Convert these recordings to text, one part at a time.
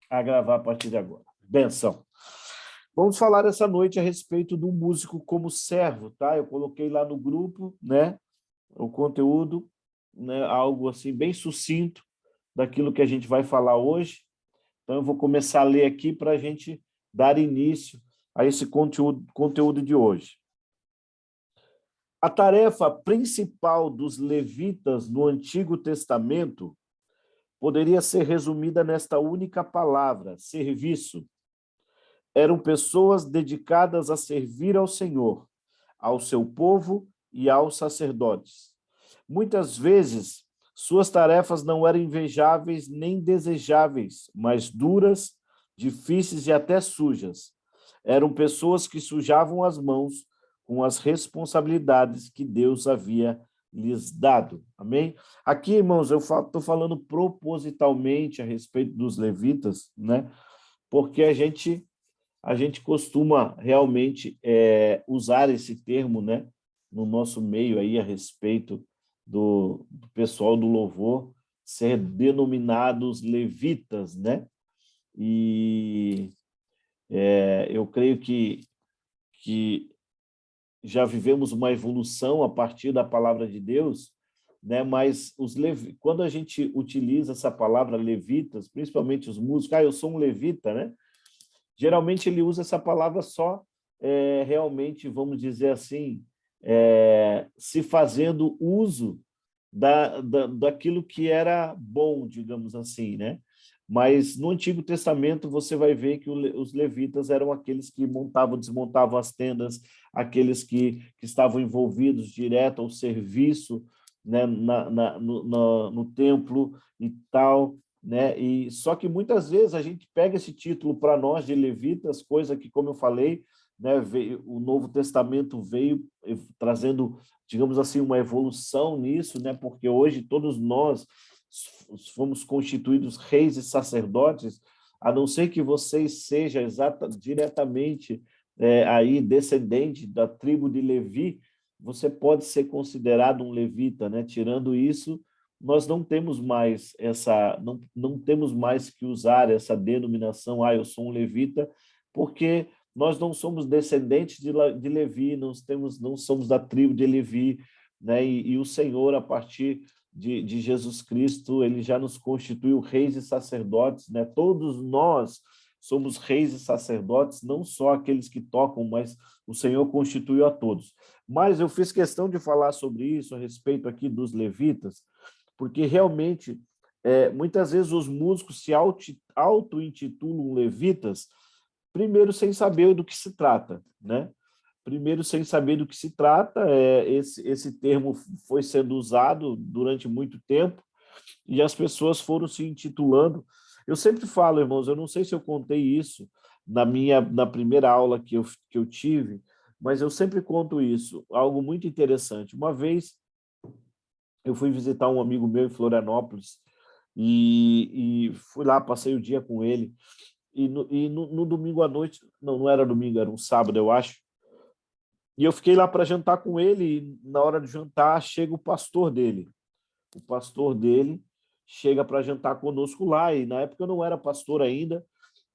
a gravar a partir de agora. Benção. Vamos falar essa noite a respeito do músico como servo, tá? Eu coloquei lá no grupo, né, o conteúdo, né, algo assim bem sucinto daquilo que a gente vai falar hoje. Então eu vou começar a ler aqui para a gente dar início a esse conteúdo de hoje. A tarefa principal dos levitas no Antigo Testamento poderia ser resumida nesta única palavra: serviço. Eram pessoas dedicadas a servir ao Senhor, ao seu povo e aos sacerdotes. Muitas vezes, suas tarefas não eram invejáveis nem desejáveis, mas duras, difíceis e até sujas. Eram pessoas que sujavam as mãos com as responsabilidades que Deus havia lhes dado. Amém? Aqui, irmãos, eu estou falando propositalmente a respeito dos levitas, né? Porque a gente costuma realmente usar esse termo, né, no nosso meio aí a respeito do pessoal do louvor ser denominados levitas, né? E eu creio que já vivemos uma evolução a partir da palavra de Deus, né? Mas quando a gente utiliza essa palavra levitas, principalmente os músicos, eu sou um levita, né? Geralmente ele usa essa palavra só realmente, vamos dizer assim, se fazendo uso daquilo que era bom, digamos assim, né? Mas no Antigo Testamento você vai ver que os levitas eram aqueles que montavam, desmontavam as tendas, aqueles que estavam envolvidos direto ao serviço, né, no templo e tal, né? E só que muitas vezes a gente pega esse título para nós de levitas, coisa que, como eu falei, né, o Novo Testamento veio trazendo, digamos assim, uma evolução nisso, né? Porque hoje todos nós fomos constituídos reis e sacerdotes, a não ser que você seja diretamente aí descendente da tribo de Levi, você pode ser considerado um levita, né? Tirando isso, nós não temos mais não temos mais que usar essa denominação, eu sou um levita, porque nós não somos descendentes de Levi, não somos da tribo de Levi, né? E o Senhor, a partir de Jesus Cristo, ele já nos constituiu reis e sacerdotes, né? Todos nós somos reis e sacerdotes, não só aqueles que tocam, mas o Senhor constituiu a todos. Mas eu fiz questão de falar sobre isso, a respeito aqui dos levitas, porque realmente, muitas vezes os músicos se auto-intitulam levitas, primeiro sem saber do que se trata, né? Primeiro, sem saber do que se trata, esse termo foi sendo usado durante muito tempo e as pessoas foram se intitulando. Eu sempre falo, irmãos, eu não sei se eu contei isso na primeira aula que eu tive, mas eu sempre conto isso, algo muito interessante. Uma vez eu fui visitar um amigo meu em Florianópolis e fui lá, passei o dia com ele. No domingo à noite, não era domingo, era um sábado, eu acho, e eu fiquei lá para jantar com ele, e na hora de jantar chega o pastor dele. O pastor dele chega para jantar conosco lá, e na época eu não era pastor ainda,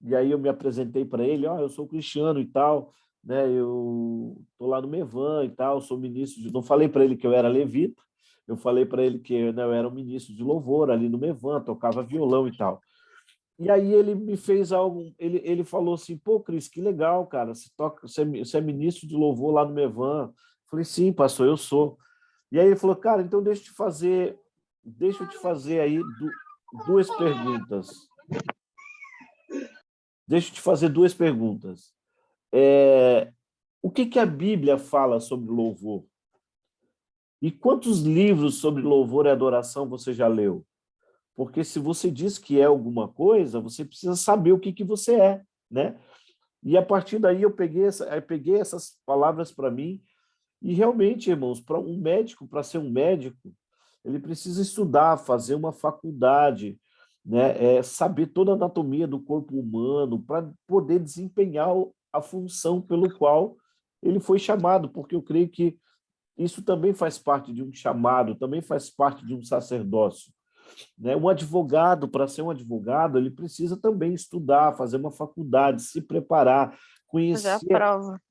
e aí eu me apresentei para ele, eu sou cristiano e tal, né? Eu tô lá no Mevan e tal, sou ministro não falei para ele que eu era levita, eu falei para ele que, né, eu era um ministro de louvor ali no Mevan, tocava violão e tal. E aí ele me fez algo, ele falou assim, pô, Cris, que legal, cara, você é ministro de louvor lá no Mevan. Eu falei, sim, pastor, eu sou. E aí ele falou, cara, então deixa eu te fazer aí duas perguntas. Deixa eu te fazer duas perguntas. O que a Bíblia fala sobre louvor? E quantos livros sobre louvor e adoração você já leu? Porque se você diz que é alguma coisa, você precisa saber o que você é, né? E a partir daí eu peguei essas palavras para mim e realmente, irmãos, para um médico, para ser um médico, ele precisa estudar, fazer uma faculdade, né? Saber toda a anatomia do corpo humano para poder desempenhar a função pelo qual ele foi chamado, porque eu creio que isso também faz parte de um chamado, também faz parte de um sacerdócio. né? Um advogado, para ser um advogado, ele precisa também estudar, fazer uma faculdade, se preparar, Fazer a conhecer, prova.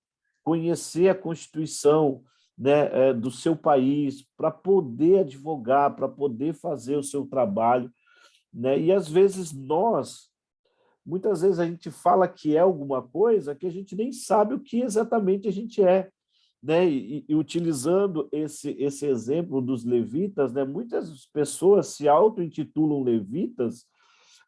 conhecer a Constituição, né, do seu país, para poder advogar, para poder fazer o seu trabalho, né? E às vezes muitas vezes a gente fala que é alguma coisa que a gente nem sabe o que exatamente a gente é, né? E utilizando esse exemplo dos levitas, né? Muitas pessoas se auto-intitulam levitas,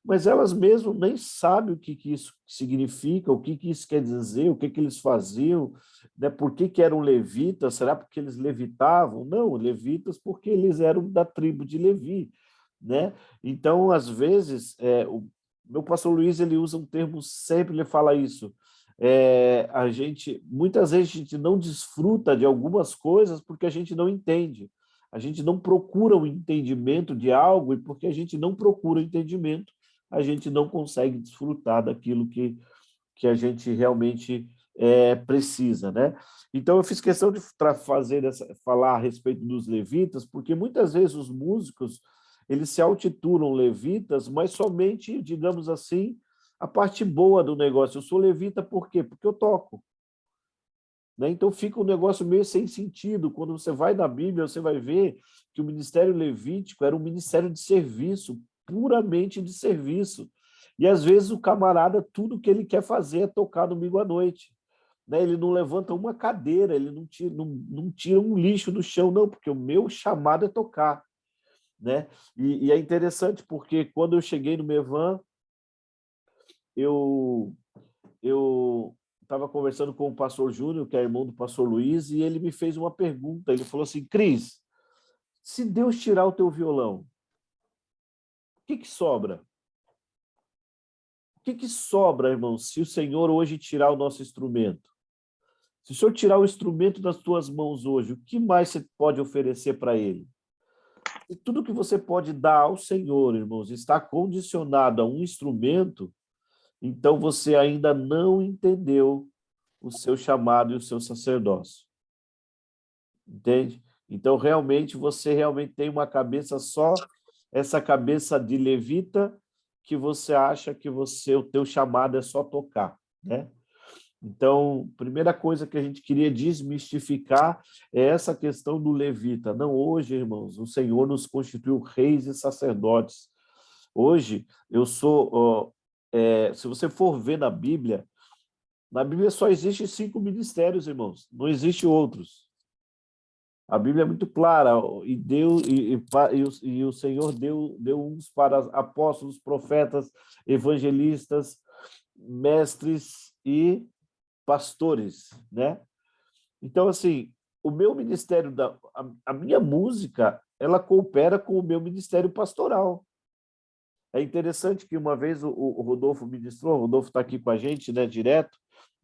mas elas mesmo nem sabem o que isso significa, o que isso quer dizer, o que eles faziam, né? Por que eram levitas? Será porque eles levitavam? Não, levitas porque eles eram da tribo de Levi, né? Então, às vezes, o meu pastor Luiz, ele usa um termo, sempre ele fala isso, muitas vezes a gente não desfruta de algumas coisas porque a gente não entende. A gente não procura o entendimento de algo, e porque a gente não procura o entendimento, a gente não consegue desfrutar daquilo que a gente realmente precisa, né? Então, eu fiz questão de falar a respeito dos levitas, porque muitas vezes os músicos eles se altitulam levitas, mas somente, digamos assim, a parte boa do negócio. Eu sou levita por quê? Porque eu toco. Né? Então fica um negócio meio sem sentido. Quando você vai na Bíblia, você vai ver que o ministério levítico era um ministério de serviço, puramente de serviço. E às vezes o camarada, tudo que ele quer fazer é tocar domingo à noite. Né? Ele não levanta uma cadeira, ele não tira um lixo do chão, não, porque o meu chamado é tocar. Né? E é interessante porque quando eu cheguei no Mevan, eu estava conversando com o pastor Júnior, que é irmão do pastor Luiz, e ele me fez uma pergunta. Ele falou assim: Cris, se Deus tirar o teu violão, o que sobra? O que sobra, irmão, se o Senhor hoje tirar o nosso instrumento? Se o Senhor tirar o instrumento das tuas mãos hoje, o que mais você pode oferecer para ele? E tudo que você pode dar ao Senhor, irmãos, está condicionado a um instrumento, então você ainda não entendeu o seu chamado e o seu sacerdócio. Entende? Então, realmente, você realmente tem uma cabeça só, essa cabeça de levita, que você acha que o teu chamado é só tocar, né? Então, primeira coisa que a gente queria desmistificar é essa questão do levita. Não, hoje, irmãos, o Senhor nos constituiu reis e sacerdotes. Hoje, eu sou... se você for ver na Bíblia só existe 5 ministérios, irmãos. Não existe outros. A Bíblia é muito clara, e Deus e o Senhor deu uns para apóstolos, profetas, evangelistas, mestres e pastores, né? Então, assim, o meu ministério, a minha música, ela coopera com o meu ministério pastoral. É interessante que uma vez o Rodolfo ministrou, o Rodolfo está aqui com a gente, né, direto,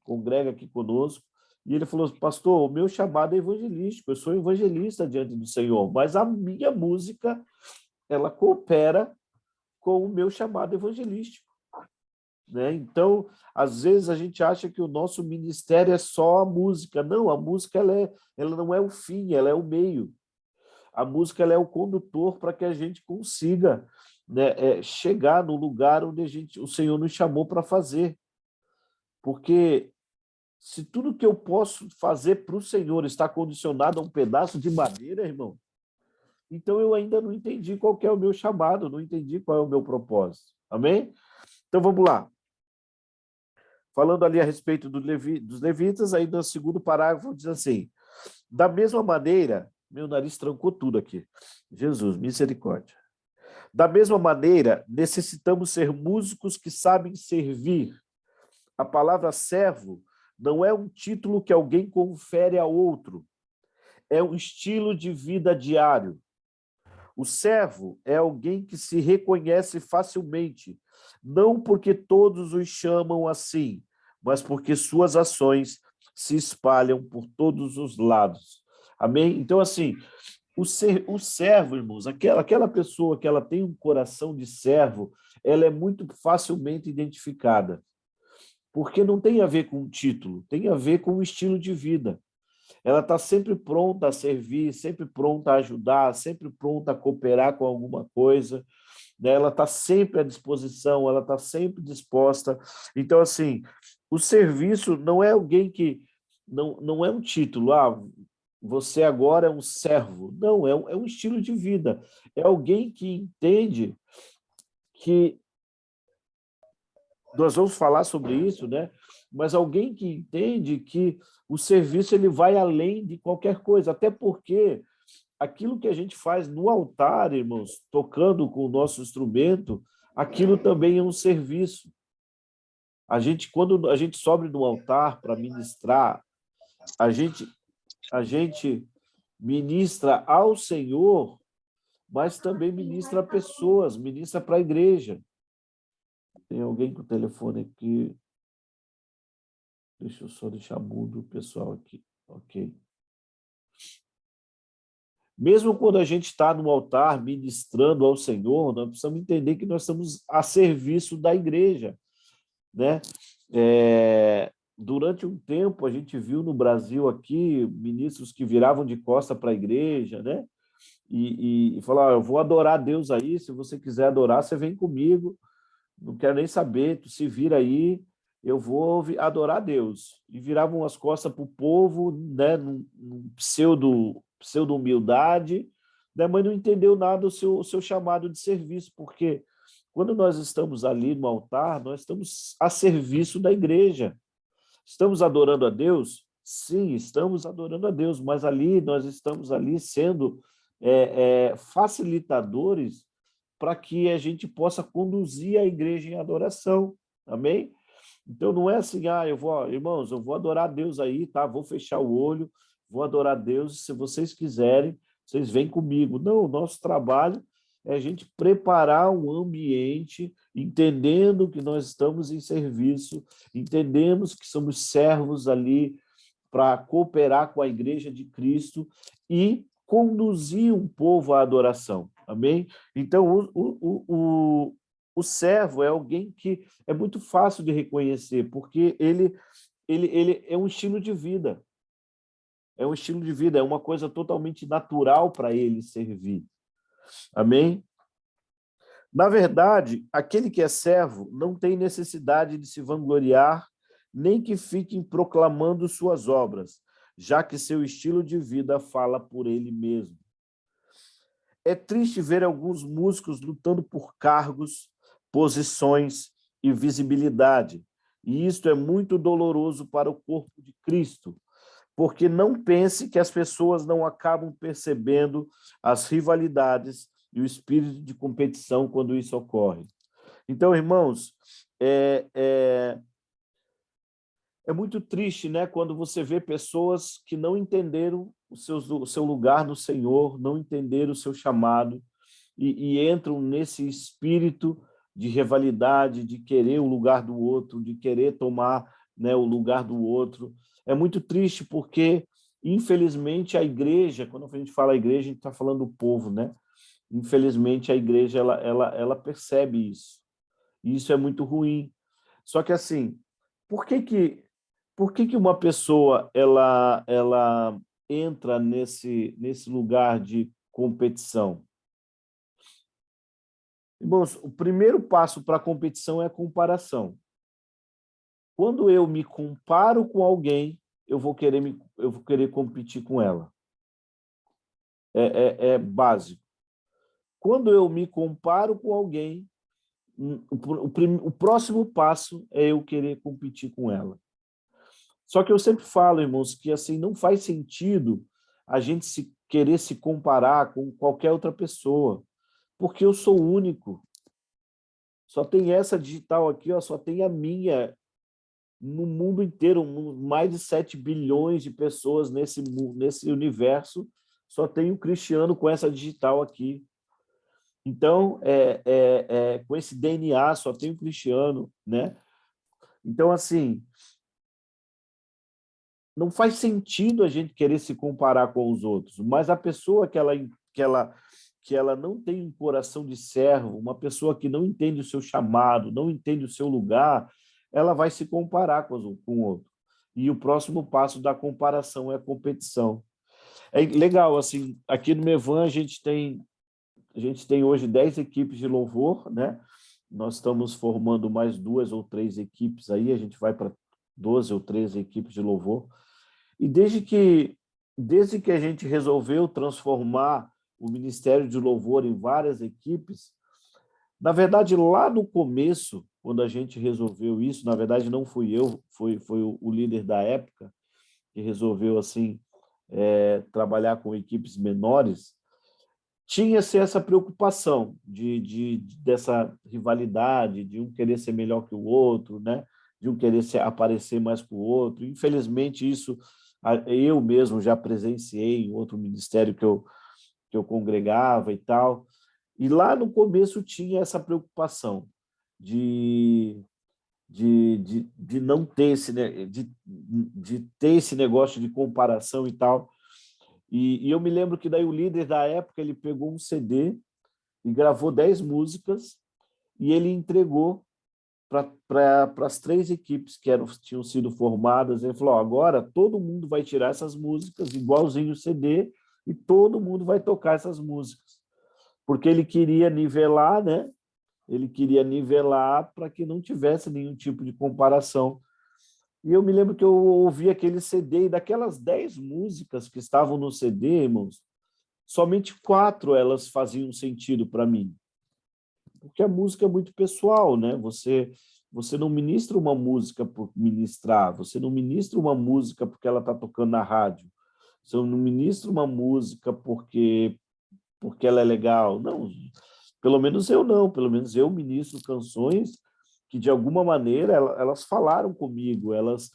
congrega aqui conosco, e ele falou: pastor, o meu chamado é evangelístico, eu sou evangelista diante do Senhor, mas a minha música, ela coopera com o meu chamado evangelístico. Né? Então, às vezes a gente acha que o nosso ministério é só a música. Não, a música ela não é o fim, ela é o meio. A música ela é o condutor para que a gente consiga, né, chegar no lugar onde o Senhor nos chamou para fazer. Porque se tudo que eu posso fazer para o Senhor está condicionado a um pedaço de madeira, irmão, então eu ainda não entendi qual que é o meu chamado, não entendi qual é o meu propósito. Amém? Então vamos lá. Falando ali a respeito dos levitas, aí no segundo parágrafo diz assim: da mesma maneira, meu nariz trancou tudo aqui. Jesus, misericórdia. Da mesma maneira, necessitamos ser músicos que sabem servir. A palavra servo não é um título que alguém confere a outro, é um estilo de vida diário. O servo é alguém que se reconhece facilmente, não porque todos os chamam assim, mas porque suas ações se espalham por todos os lados. Amém? Então, assim, o servo, irmãos, aquela pessoa que ela tem um coração de servo, ela é muito facilmente identificada, porque não tem a ver com o título, tem a ver com o estilo de vida. Ela está sempre pronta a servir, sempre pronta a ajudar, sempre pronta a cooperar com alguma coisa, né? Ela está sempre à disposição, ela está sempre disposta. Então, assim, o serviço não é alguém que... Não é um título, você agora é um servo. Não, é um estilo de vida. É alguém que entende que... Nós vamos falar sobre isso, né? Mas alguém que entende que o serviço ele vai além de qualquer coisa, até porque aquilo que a gente faz no altar, irmãos, tocando com o nosso instrumento, aquilo também é um serviço. Quando a gente sobe no altar para ministrar, a gente, a gente ministra ao Senhor, mas também ministra a pessoas, ministra para a igreja. Tem alguém com o telefone aqui. Deixa eu só deixar mudo o pessoal aqui. Ok. Mesmo quando a gente está no altar ministrando ao Senhor, nós precisamos entender que nós estamos a serviço da igreja, né? Durante um tempo, a gente viu no Brasil aqui ministros que viravam de costa para a igreja, né? E falaram, eu vou adorar a Deus aí, se você quiser adorar, você vem comigo, não quero nem saber, tu se vira aí, eu vou adorar a Deus. E viravam as costas para o povo, né? Num pseudo-humildade, né? Mas não entendeu nada o seu chamado de serviço, porque quando nós estamos ali no altar, nós estamos a serviço da igreja. Estamos adorando a Deus? Sim, estamos adorando a Deus, mas ali nós estamos ali sendo facilitadores para que a gente possa conduzir a igreja em adoração. Amém? Então não é assim, irmãos, eu vou adorar a Deus aí, tá? Vou fechar o olho, vou adorar a Deus, se vocês quiserem, vocês vêm comigo. Não, o nosso trabalho é a gente preparar um ambiente, entendendo que nós estamos em serviço, entendemos que somos servos ali para cooperar com a Igreja de Cristo e conduzir um povo à adoração. Amém? Então, o servo é alguém que é muito fácil de reconhecer, porque ele é um estilo de vida. É um estilo de vida, é uma coisa totalmente natural para ele servir. Amém? Na verdade, aquele que é servo não tem necessidade de se vangloriar, nem que fiquem proclamando suas obras, já que seu estilo de vida fala por ele mesmo. É triste ver alguns músicos lutando por cargos, posições e visibilidade, e isto é muito doloroso para o corpo de Cristo, porque não pense que as pessoas não acabam percebendo as rivalidades e o espírito de competição quando isso ocorre. Então, irmãos, é muito triste, né, quando você vê pessoas que não entenderam o seu lugar no Senhor, não entenderam o seu chamado e entram nesse espírito de rivalidade, de querer o lugar do outro, de querer tomar, né, o lugar do outro. É muito triste porque, infelizmente, a igreja, quando a gente fala igreja, a gente está falando do povo, né? Infelizmente, a igreja ela percebe isso. E isso é muito ruim. Só que, assim, por que uma pessoa ela entra nesse lugar de competição? Irmãos, o primeiro passo para a competição é a comparação. Quando eu me comparo com alguém, eu vou querer competir com ela. É básico. Quando eu me comparo com alguém, o próximo passo é eu querer competir com ela. Só que eu sempre falo, irmãos, que assim não faz sentido a gente querer se comparar com qualquer outra pessoa, porque eu sou único. Só tem essa digital aqui, ó, só tem a minha no mundo inteiro, mais de 7 bilhões de pessoas nesse universo, só tem o Cristiano com essa digital aqui. Então, com esse DNA, só tem o Cristiano, né? Então, assim, não faz sentido a gente querer se comparar com os outros, mas a pessoa que ela não tem um coração de servo, uma pessoa que não entende o seu chamado, não entende o seu lugar, ela vai se comparar com o outro. e o próximo passo da comparação é a competição. É legal, assim, aqui no Mevan a gente tem hoje 10 equipes de louvor, né? Nós estamos formando mais 2 ou 3 equipes aí, a gente vai para 12 ou 13 equipes de louvor. E desde que a gente resolveu transformar o Ministério de Louvor em várias equipes, na verdade, lá no começo, quando a gente resolveu isso, na verdade não fui eu, foi o líder da época que resolveu assim trabalhar com equipes menores, tinha-se essa preocupação dessa rivalidade, de um querer ser melhor que o outro, né? De um querer aparecer mais que o outro. Infelizmente, isso eu mesmo já presenciei em outro ministério que eu congregava e tal. E lá no começo tinha essa preocupação de não ter de ter esse negócio de comparação e tal. E eu me lembro que daí o líder da época ele pegou um CD e gravou 10 músicas e ele entregou para as 3 equipes que tinham sido formadas. Ele falou: agora todo mundo vai tirar essas músicas igualzinho o CD e todo mundo vai tocar essas músicas. Porque ele queria nivelar, né? Ele queria nivelar para que não tivesse nenhum tipo de comparação. E eu me lembro que eu ouvi aquele CD, e daquelas 10 músicas que estavam no CD, irmãos, somente 4 elas faziam sentido para mim. Porque a música é muito pessoal, né? Você não ministra uma música por ministrar, você não ministra uma música porque ela está tocando na rádio, você não ministra uma música porque ela é legal. Não, pelo menos eu não, pelo menos eu ministro canções que, de alguma maneira, elas falaram comigo, elas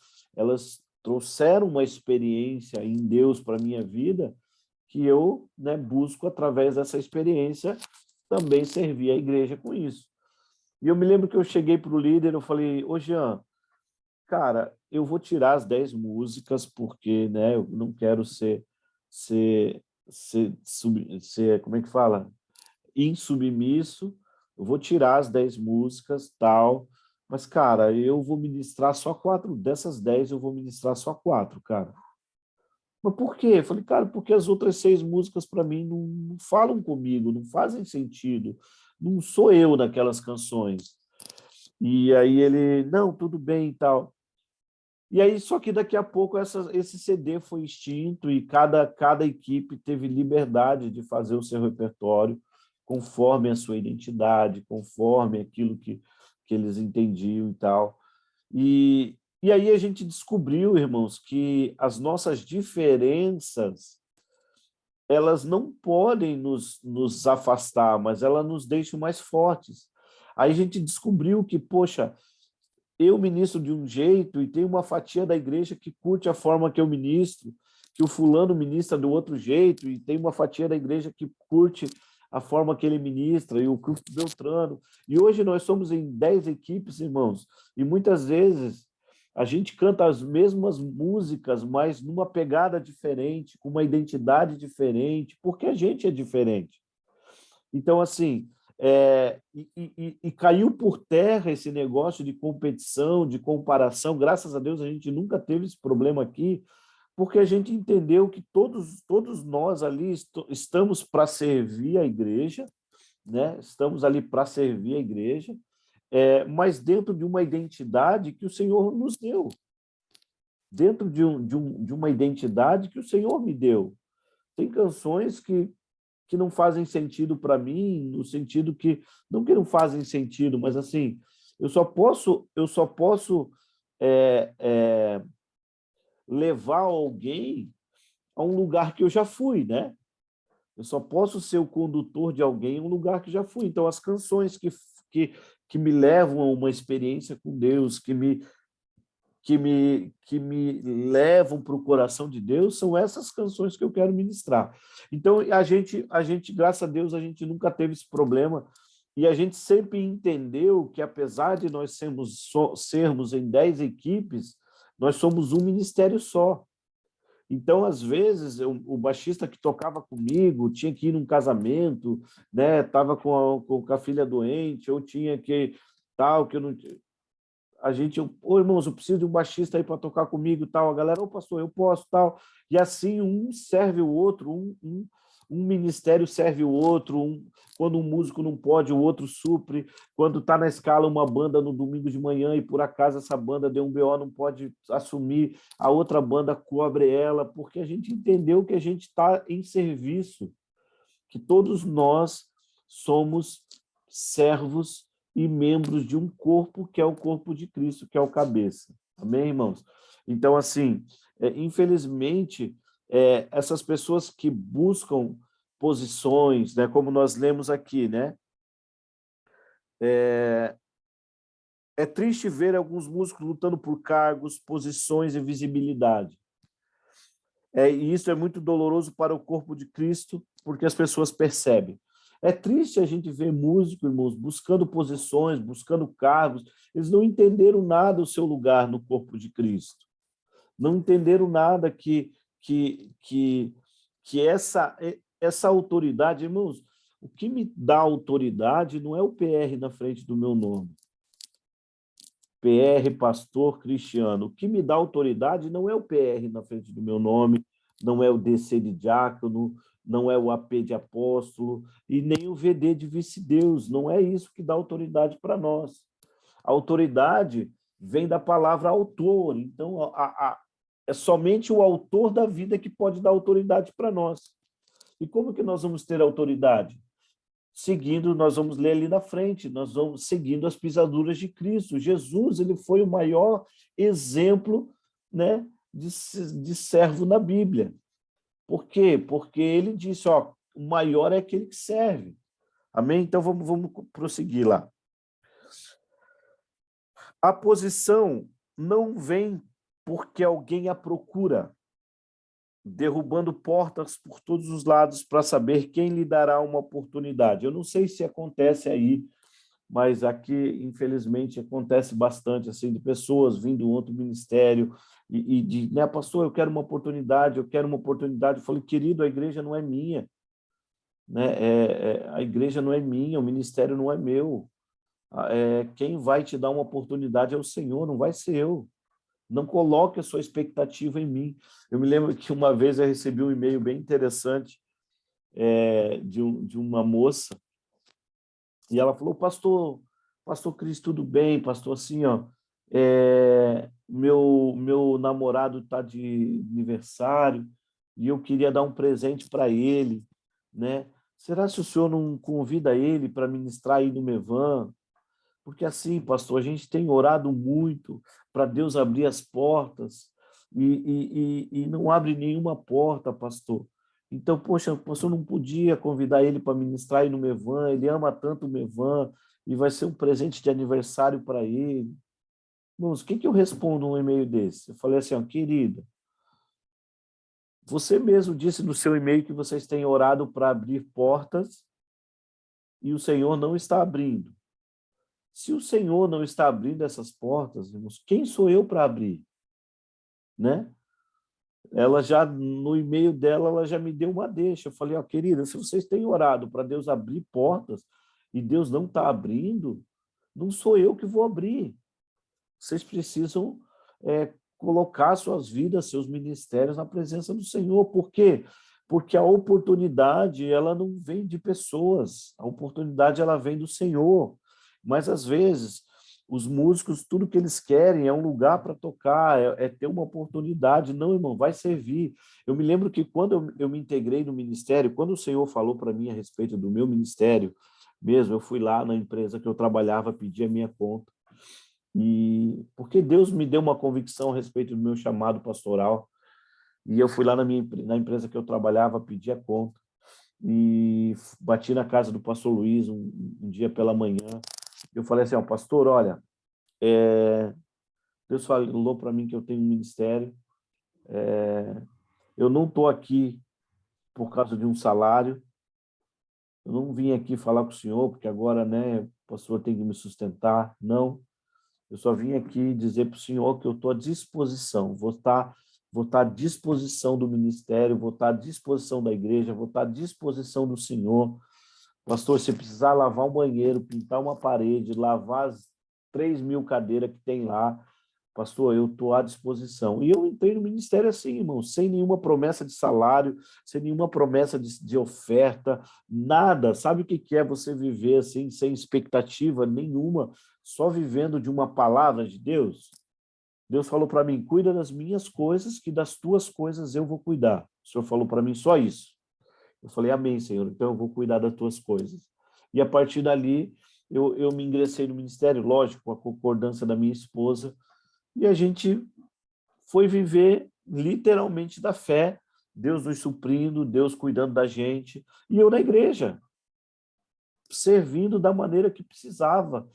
trouxeram uma experiência em Deus para a minha vida que eu, né, busco, através dessa experiência, também servir a igreja com isso. E eu me lembro que eu cheguei para o líder, eu falei: ô Jean, cara, eu vou tirar as 10 músicas porque, né, eu não quero ser, como é que fala? Insubmisso, eu vou tirar as 10 músicas, tal, mas, cara, eu vou ministrar só 4, dessas 10 eu vou ministrar só 4, cara. Mas por quê? Eu falei: cara, porque as outras 6 músicas para mim não falam comigo, não fazem sentido, não sou eu naquelas canções. E aí ele: não, tudo bem e tal. E aí, só que daqui a pouco esse CD foi extinto e cada equipe teve liberdade de fazer o seu repertório conforme a sua identidade, conforme aquilo que eles entendiam e tal. E aí a gente descobriu, irmãos, que as nossas diferenças elas não podem nos afastar, mas elas nos deixam mais fortes. Aí a gente descobriu que, poxa, eu ministro de um jeito e tem uma fatia da igreja que curte a forma que eu ministro, que o fulano ministra do outro jeito, e tem uma fatia da igreja que curte a forma que ele ministra, e o Beltrano. E hoje nós somos em 10 equipes, irmãos, e muitas vezes a gente canta as mesmas músicas, mas numa pegada diferente, com uma identidade diferente, porque a gente é diferente. Então, assim, caiu por terra esse negócio de competição, de comparação. Graças a Deus a gente nunca teve esse problema aqui, porque a gente entendeu que todos nós ali estamos para servir a igreja, né? Estamos ali para servir a igreja, mas dentro de uma identidade que o Senhor nos deu, dentro de uma identidade que o Senhor me deu. Tem canções que não fazem sentido para mim, no sentido não que não fazem sentido, mas assim, eu só posso levar alguém a um lugar que eu já fui, né? Eu só posso ser o condutor de alguém a um lugar que já fui. Então, as canções que me levam a uma experiência com Deus, que me levam para o coração de Deus, são essas canções que eu quero ministrar. Então, a gente, graças a Deus, a gente nunca teve esse problema, e a gente sempre entendeu que, apesar de nós sermos em 10 equipes, nós somos um ministério só. Então, às vezes, o baixista que tocava comigo tinha que ir num casamento, né? Estava com a filha doente, ou tinha que tal, que eu não... a gente, ô irmãos, eu preciso de um baixista aí para tocar comigo e tal. A galera, ô pastor, eu posso tal. E assim um serve o outro, um ministério serve o outro, quando um músico não pode, o outro supre. Quando está na escala uma banda no domingo de manhã e por acaso essa banda deu um BO, não pode assumir, a outra banda cobre ela, porque a gente entendeu que a gente está em serviço, que todos nós somos servos e membros de um corpo que é o corpo de Cristo, que é o cabeça. Amém, irmãos? Então, assim, infelizmente, essas pessoas que buscam posições, né, como nós lemos aqui, né, é triste ver alguns músicos lutando por cargos, posições e visibilidade. E isso é muito doloroso para o corpo de Cristo, porque as pessoas percebem. É triste a gente ver músicos, irmãos, buscando posições, buscando cargos. Eles não entenderam nada o seu lugar no corpo de Cristo. Não entenderam nada que essa autoridade, irmãos, o que me dá autoridade não é o PR na frente do meu nome. PR, pastor Cristiano. O que me dá autoridade não é o PR na frente do meu nome, não é o DC de diácono, não é o AP de apóstolo e nem o VD de vice-deus. Não é isso que dá autoridade para nós. A autoridade vem da palavra autor. Então, é somente o autor da vida que pode dar autoridade para nós. E como que nós vamos ter autoridade? Seguindo, nós vamos ler ali na frente, nós vamos seguindo as pisaduras de Cristo. Jesus, ele foi o maior exemplo, né, de servo na Bíblia. Por quê? Porque ele disse, ó, o maior é aquele que serve. Amém? Então, vamos prosseguir lá. A posição não vem porque alguém a procura, derrubando portas por todos os lados para saber quem lhe dará uma oportunidade. Eu não sei se acontece aí, mas aqui, infelizmente, acontece bastante, assim, de pessoas vindo de um outro ministério e de, né, pastor, eu quero uma oportunidade, eu quero uma oportunidade. Eu falei, querido, a igreja não é minha, né? A igreja não é minha, o ministério não é meu. Quem vai te dar uma oportunidade é o Senhor, não vai ser eu. Não coloque a sua expectativa em mim. Eu me lembro que uma vez eu recebi um e-mail bem interessante de uma moça, e ela falou, pastor Cris, tudo bem? Pastor, assim, ó, meu namorado está de aniversário e eu queria dar um presente para ele, né? Será que o senhor não convida ele para ministrar aí no Mevan? Porque assim, pastor, a gente tem orado muito para Deus abrir as portas e não abre nenhuma porta, pastor. Então, poxa, o pastor não podia convidar ele para ministrar aí no Mevan, ele ama tanto o Mevan e vai ser um presente de aniversário para ele. Irmãos, o que eu respondo um e-mail desse? Eu falei assim, ó, querida, você mesmo disse no seu e-mail que vocês têm orado para abrir portas e o Senhor não está abrindo. Se o Senhor não está abrindo essas portas, irmãos, quem sou eu para abrir? Né? Ela já, no e-mail dela, ela já me deu uma deixa. Eu falei, ó, querida, se vocês têm orado para Deus abrir portas e Deus não está abrindo, não sou eu que vou abrir. Vocês precisam colocar suas vidas, seus ministérios na presença do Senhor. Por quê? Porque a oportunidade, ela não vem de pessoas. A oportunidade, ela vem do Senhor. Mas, às vezes, os músicos, tudo que eles querem é um lugar para tocar, ter uma oportunidade. Não, irmão, vai servir. Eu me lembro que quando eu me integrei no ministério, quando o Senhor falou para mim a respeito do meu ministério, mesmo, eu fui lá na empresa que eu trabalhava, pedi a minha conta. E porque Deus me deu uma convicção a respeito do meu chamado pastoral, e eu fui lá na empresa que eu trabalhava, pedi a conta, e bati na casa do pastor Luiz um dia pela manhã. Eu falei assim, ó, pastor, olha, Deus falou para mim que eu tenho um ministério, eu não estou aqui por causa de um salário, eu não vim aqui falar com o senhor, porque agora, né, o pastor tem que me sustentar, não. Eu só vim aqui dizer para o senhor que eu estou à disposição, vou estar à disposição do ministério, vou estar à disposição da igreja, vou estar à disposição do senhor. Pastor, se precisar lavar um banheiro, pintar uma parede, lavar 3.000 cadeiras que tem lá. Pastor, eu estou à disposição. E eu entrei no ministério assim, irmão, sem nenhuma promessa de salário, sem nenhuma promessa de oferta, nada. Sabe o que é você viver assim, sem expectativa nenhuma, só vivendo de uma palavra de Deus? Deus falou para mim, cuida das minhas coisas, que das tuas coisas eu vou cuidar. O Senhor falou para mim só isso. Eu falei, amém, Senhor, então eu vou cuidar das tuas coisas. E a partir dali, eu me ingressei no ministério, lógico, com a concordância da minha esposa, e a gente foi viver literalmente da fé, Deus nos suprindo, Deus cuidando da gente, e eu na igreja, servindo da maneira que precisava.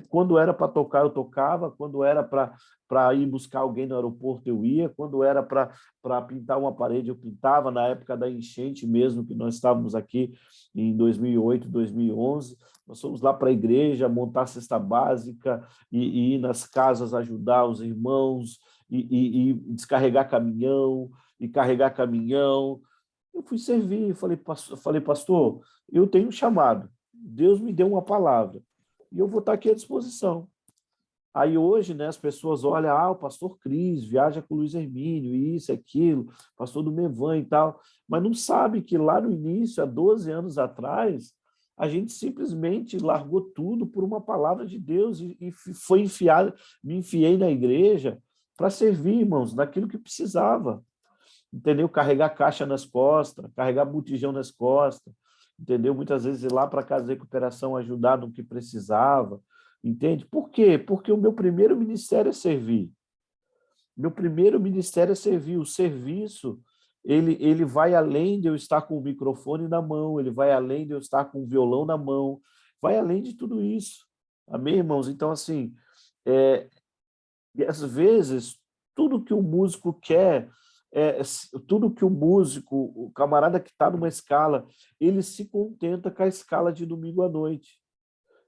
Quando era para tocar, eu tocava, quando era para ir buscar alguém no aeroporto, eu ia, quando era para pintar uma parede, eu pintava, na época da enchente mesmo, que nós estávamos aqui em 2008, 2011, nós fomos lá para a igreja, montar cesta básica e ir nas casas ajudar os irmãos, e descarregar caminhão, e carregar caminhão. Eu fui servir, falei, pastor, eu tenho um chamado, Deus me deu uma palavra, e eu vou estar aqui à disposição. Aí hoje, né, as pessoas olham, o pastor Cris viaja com o Luiz Hermínio, isso, aquilo, pastor do Mevan e tal, mas não sabe que lá no início, há 12 anos atrás, a gente simplesmente largou tudo por uma palavra de Deus e foi me enfiei na igreja para servir, irmãos, naquilo que precisava, entendeu? Carregar caixa nas costas, carregar botijão nas costas, entendeu? Muitas vezes ir lá para a casa de recuperação ajudar no que precisava, entende? Por quê? Porque o meu primeiro ministério é servir. Meu primeiro ministério é servir. O serviço, ele vai além de eu estar com o microfone na mão, ele vai além de eu estar com o violão na mão, vai além de tudo isso. Amém, irmãos? Então, assim, e às vezes, tudo que o músico quer, tudo que o músico, o camarada que está numa escala, ele se contenta com a escala de domingo à noite.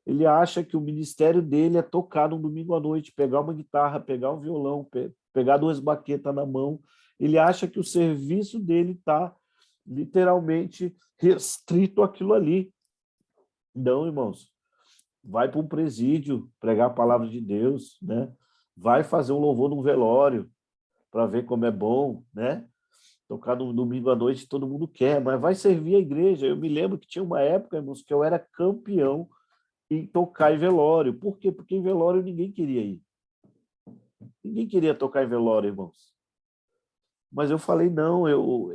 Ele acha que o ministério dele é tocar no domingo à noite, pegar uma guitarra, pegar um violão, pegar 2 baquetas na mão. Ele acha que o serviço dele está literalmente restrito àquilo ali. Não, irmãos. Vai para um presídio pregar a palavra de Deus, né? Vai fazer um louvor num velório para ver como é bom, né? Tocar no domingo à noite todo mundo quer, mas vai servir a igreja. Eu me lembro que tinha uma época, irmãos, que eu era campeão em tocar em velório. Por quê? Porque em velório ninguém queria ir. Ninguém queria tocar em velório, irmãos. Mas eu falei, não, eu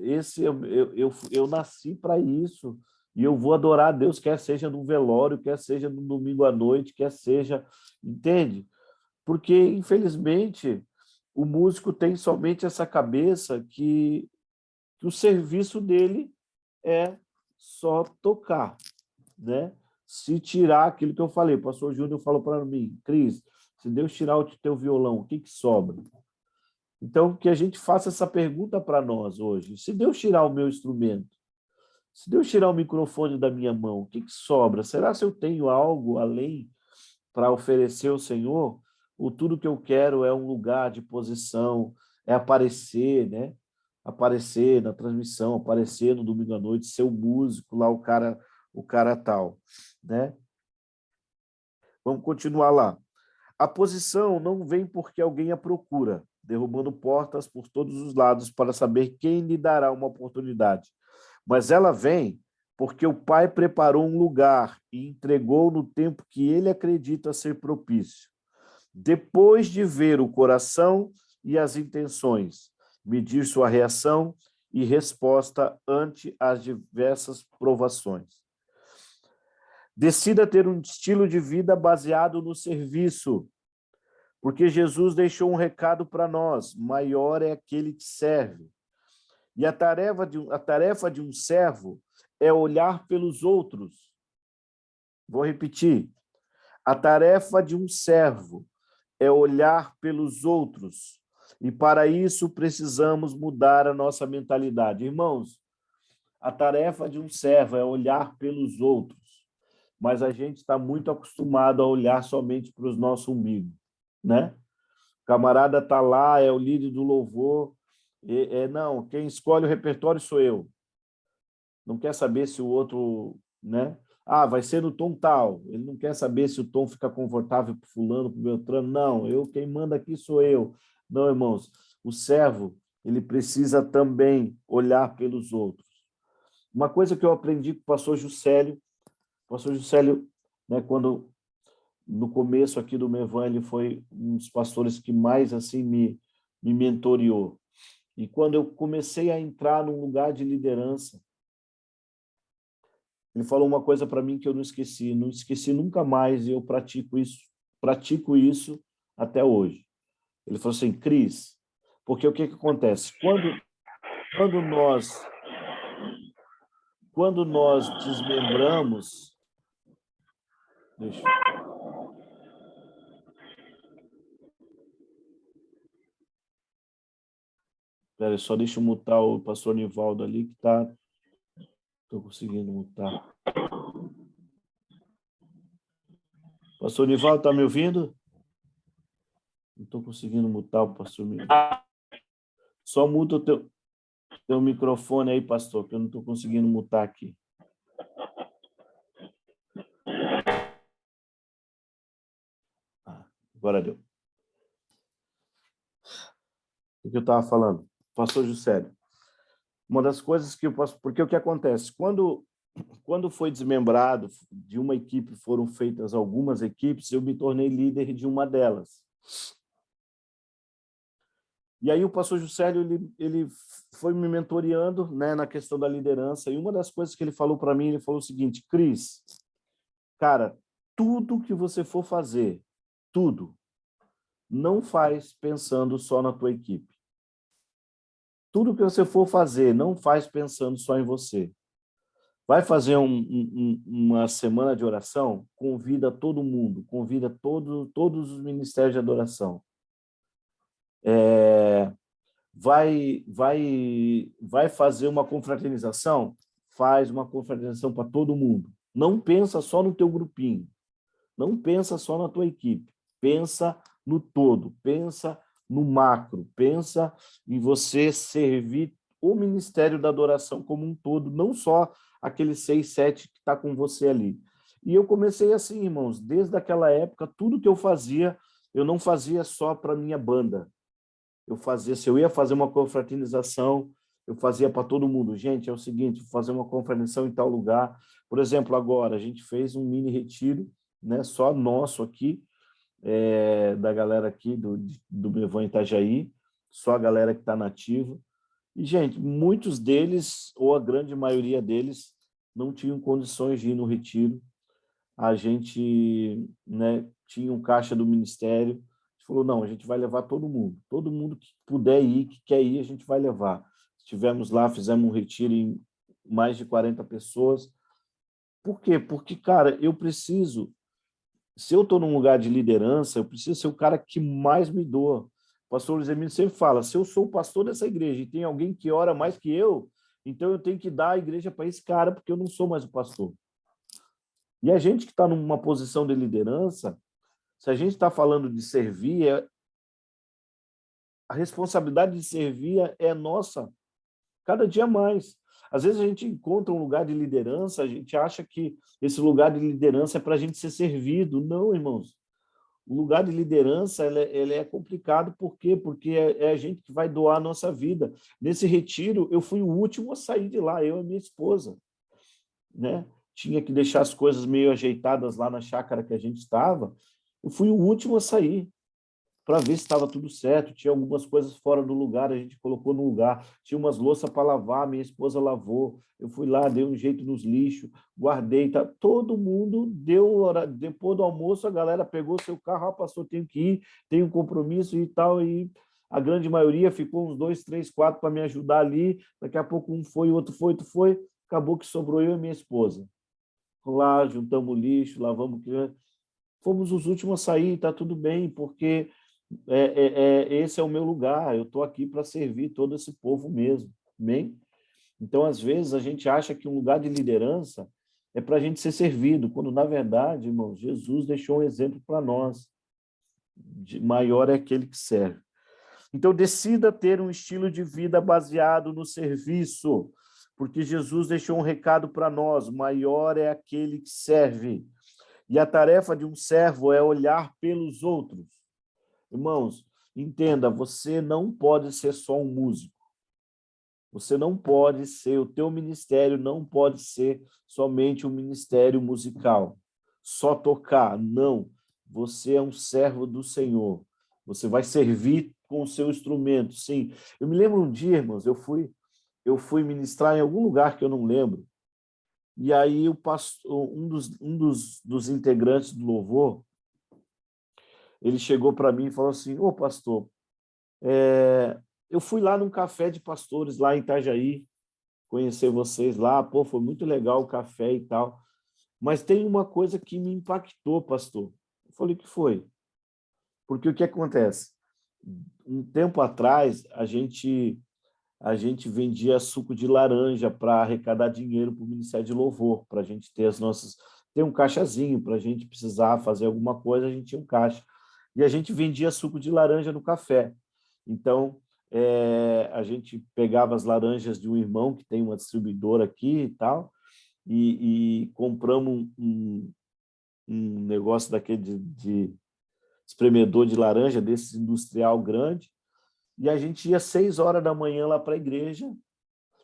nasci para isso. E eu vou adorar a Deus, quer seja no velório, quer seja no domingo à noite, quer seja... Entende? Porque, infelizmente, o músico tem somente essa cabeça que o serviço dele é só tocar, né? Se tirar aquilo que eu falei, o pastor Júnior falou para mim, Cris, se Deus tirar o teu violão, o que sobra? Então, que a gente faça essa pergunta para nós hoje. Se Deus tirar o meu instrumento, se Deus tirar o microfone da minha mão, o que sobra? Será que eu tenho algo além para oferecer ao Senhor? Ou tudo que eu quero é um lugar de posição, é aparecer, né? Aparecer na transmissão, aparecer no domingo à noite, ser o músico lá, o cara tal, né? Vamos continuar lá. A posição não vem porque alguém a procura, derrubando portas por todos os lados para saber quem lhe dará uma oportunidade. Mas ela vem porque o Pai preparou um lugar e entregou no tempo que ele acredita ser propício. Depois de ver o coração e as intenções, medir sua reação e resposta ante as diversas provações. Decida ter um estilo de vida baseado no serviço, porque Jesus deixou um recado para nós: maior é aquele que serve. E a tarefa de um servo é olhar pelos outros. Vou repetir. A tarefa de um servo é olhar pelos outros. E para isso precisamos mudar a nossa mentalidade. Irmãos, a tarefa de um servo é olhar pelos outros. Mas a gente está muito acostumado a olhar somente para os nossos umbigos, né? O camarada está lá, é o líder do louvor. Não, quem escolhe o repertório sou eu. Não quer saber se o outro, né? vai ser no tom tal. Ele não quer saber se o tom fica confortável para fulano, para o Beltrano. Não, quem manda aqui sou eu. Não, irmãos, o servo, ele precisa também olhar pelos outros. Uma coisa que eu aprendi com o pastor Juscelio, né, quando no começo aqui do Mevan, ele foi um dos pastores que mais assim me mentoreou. E quando eu comecei a entrar num lugar de liderança, ele falou uma coisa para mim que eu não esqueci nunca mais, e eu pratico isso até hoje. Ele falou assim, Cris, porque o que acontece? Quando nós desmembramos... Só deixa eu mutar o pastor Nivaldo ali, que está... Estou conseguindo mutar. Pastor Nivaldo, está me ouvindo? Não estou conseguindo mutar o pastor Nivaldo. Só muta o teu microfone aí, pastor, que eu não estou conseguindo mutar aqui. Agora deu. O que eu estava falando? Pastor Juscelio. Uma das coisas que eu posso... Porque o que acontece? Quando foi desmembrado, de uma equipe foram feitas algumas equipes, eu me tornei líder de uma delas. E aí o pastor Juscelio, ele foi me mentoreando, né, na questão da liderança, e uma das coisas que ele falou para mim, ele falou o seguinte, Cris, cara, tudo que você for fazer, tudo, não faz pensando só na tua equipe. Tudo que você for fazer, não faz pensando só em você. Vai fazer uma semana de oração? Convida todo mundo, convida todos os ministérios de adoração. Vai fazer uma confraternização? Faz uma confraternização para todo mundo. Não pensa só no teu grupinho. Não pensa só na tua equipe. Pensa no todo. Pensa no macro. Pensa em você servir o ministério da adoração como um todo, não só aqueles 6, 7 que está com você ali. E eu comecei assim, irmãos, desde aquela época, tudo que eu fazia, eu não fazia só para minha banda. Se eu ia fazer uma confraternização, eu fazia para todo mundo. Gente, é o seguinte, vou fazer uma confraternização em tal lugar. Por exemplo, agora, a gente fez um mini retiro, né, só nosso aqui, da galera aqui do Mevan Itajaí, só a galera que está nativa. E, gente, muitos deles, ou a grande maioria deles, não tinham condições de ir no retiro. A gente, né, tinha um caixa do ministério, a gente falou, não, a gente vai levar todo mundo que puder ir, que quer ir, a gente vai levar. Estivemos lá, fizemos um retiro em mais de 40 pessoas. Por quê? Porque, cara, se eu estou num lugar de liderança, eu preciso ser o cara que mais me doa. O pastor Luiz Emílio sempre fala, se eu sou o pastor dessa igreja e tem alguém que ora mais que eu, então eu tenho que dar a igreja para esse cara, porque eu não sou mais o pastor. E a gente que está numa posição de liderança, se a gente está falando de servir, a responsabilidade de servir é nossa, cada dia mais. Às vezes a gente encontra um lugar de liderança, a gente acha que esse lugar de liderança é para a gente ser servido. Não, irmãos. O lugar de liderança ele é complicado, por quê? Porque é a gente que vai doar a nossa vida. Nesse retiro, eu fui o último a sair de lá, eu e minha esposa, né? Tinha que deixar as coisas meio ajeitadas lá na chácara que a gente estava. Eu fui o último a sair para ver se estava tudo certo. Tinha algumas coisas fora do lugar, a gente colocou no lugar. Tinha umas louças para lavar, minha esposa lavou. Eu fui lá, dei um jeito nos lixos, guardei. Tá? Todo mundo deu hora. Depois do almoço, a galera pegou seu carro, pastor, tenho que ir, tenho um compromisso e tal. E a grande maioria ficou uns 2, 3, 4 para me ajudar ali. Daqui a pouco um foi, outro foi, outro foi. Acabou que sobrou eu e minha esposa. Lá, juntamos o lixo, lavamos. Fomos os últimos a sair, está tudo bem, porque esse é o meu lugar, eu estou aqui para servir todo esse povo mesmo. Amém? Então, às vezes, a gente acha que um lugar de liderança é para a gente ser servido, quando, na verdade, irmãos, Jesus deixou um exemplo para nós. Maior é aquele que serve. Então, decida ter um estilo de vida baseado no serviço. porque Jesus deixou um recado para nós: maior é aquele que serve. E a tarefa de um servo é olhar pelos outros. Irmãos, entenda, você não pode ser só um músico. Você não pode ser, o teu ministério não pode ser somente um ministério musical, só tocar. Não, você é um servo do Senhor. Você vai servir com o seu instrumento, sim. Eu me lembro um dia, irmãos, eu fui ministrar em algum lugar que eu não lembro, e aí o pastor, dos integrantes do louvor, ele chegou para mim e falou assim: ô pastor, eu fui lá num café de pastores lá em Itajaí, conhecer vocês lá, pô, foi muito legal o café e tal, mas tem uma coisa que me impactou, pastor. Eu falei: o que foi? Porque o que acontece? Um tempo atrás, a gente vendia suco de laranja para arrecadar dinheiro para o Ministério de Louvor, para a gente ter ter um caixazinho, para a gente precisar fazer alguma coisa, a gente tinha um caixa. E a gente vendia suco de laranja no café. Então, a gente pegava as laranjas de um irmão que tem uma distribuidora aqui e tal, e compramos um negócio daquele de espremedor de laranja, desse industrial grande, e a gente ia 6 horas da manhã lá para a igreja,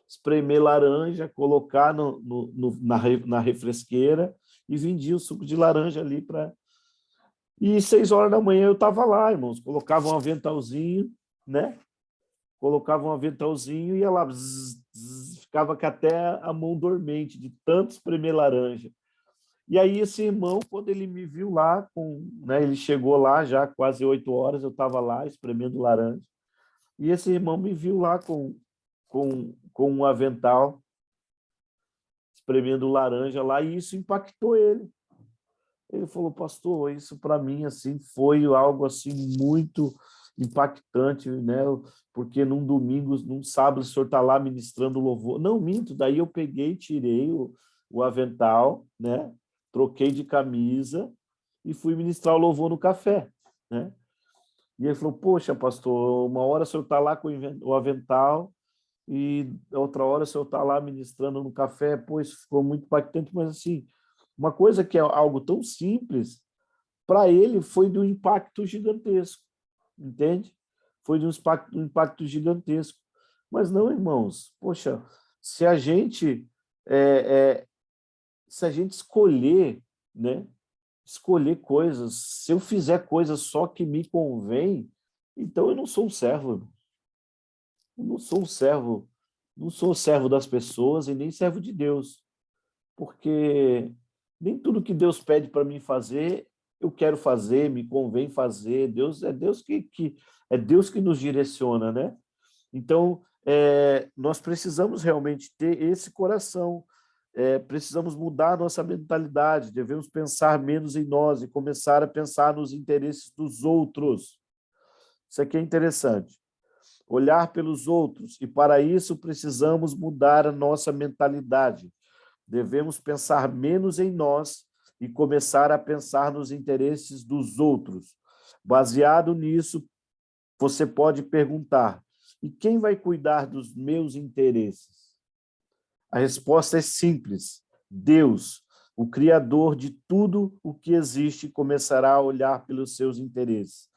espremer laranja, colocar na refresqueira e vendia o suco de laranja ali para... E 6 horas da manhã eu estava lá, irmãos, colocava um aventalzinho, né? Colocava um aventalzinho e ia lá, zzz, zzz, ficava com até a mão dormente de tanto espremer laranja. E aí esse irmão, quando ele me viu lá, né, ele chegou lá já quase 8 horas, eu estava lá espremendo laranja, e esse irmão me viu lá com um avental, espremendo laranja lá, e isso impactou ele. Ele falou: pastor, isso para mim assim foi algo assim muito impactante, né? Porque num domingo, num sábado, o senhor está lá ministrando louvor. Não, minto, daí eu peguei, tirei o avental, né? Troquei de camisa e fui ministrar o louvor no café, né? E ele falou: poxa, pastor, uma hora o senhor está lá com o avental e outra hora o senhor está lá ministrando no café. Pois ficou muito impactante, mas assim, uma coisa que é algo tão simples, para ele foi de um impacto gigantesco, entende? Foi de um impacto gigantesco. Mas não, irmãos, poxa, se a gente se a gente escolher, né, escolher coisas, se eu fizer coisas só que me convém, então eu não sou um servo. Eu não sou um servo, não sou servo das pessoas e nem servo de Deus, porque nem tudo que Deus pede para mim fazer, eu quero fazer, me convém fazer. Deus que nos direciona, né? Então, nós precisamos realmente ter esse coração, precisamos mudar a nossa mentalidade, devemos pensar menos em nós e começar a pensar nos interesses dos outros. Isso aqui é interessante. Olhar pelos outros, e para isso precisamos mudar a nossa mentalidade. Devemos pensar menos em nós e começar a pensar nos interesses dos outros. Baseado nisso, você pode perguntar: e quem vai cuidar dos meus interesses? A resposta é simples: Deus, o Criador de tudo o que existe, começará a olhar pelos seus interesses,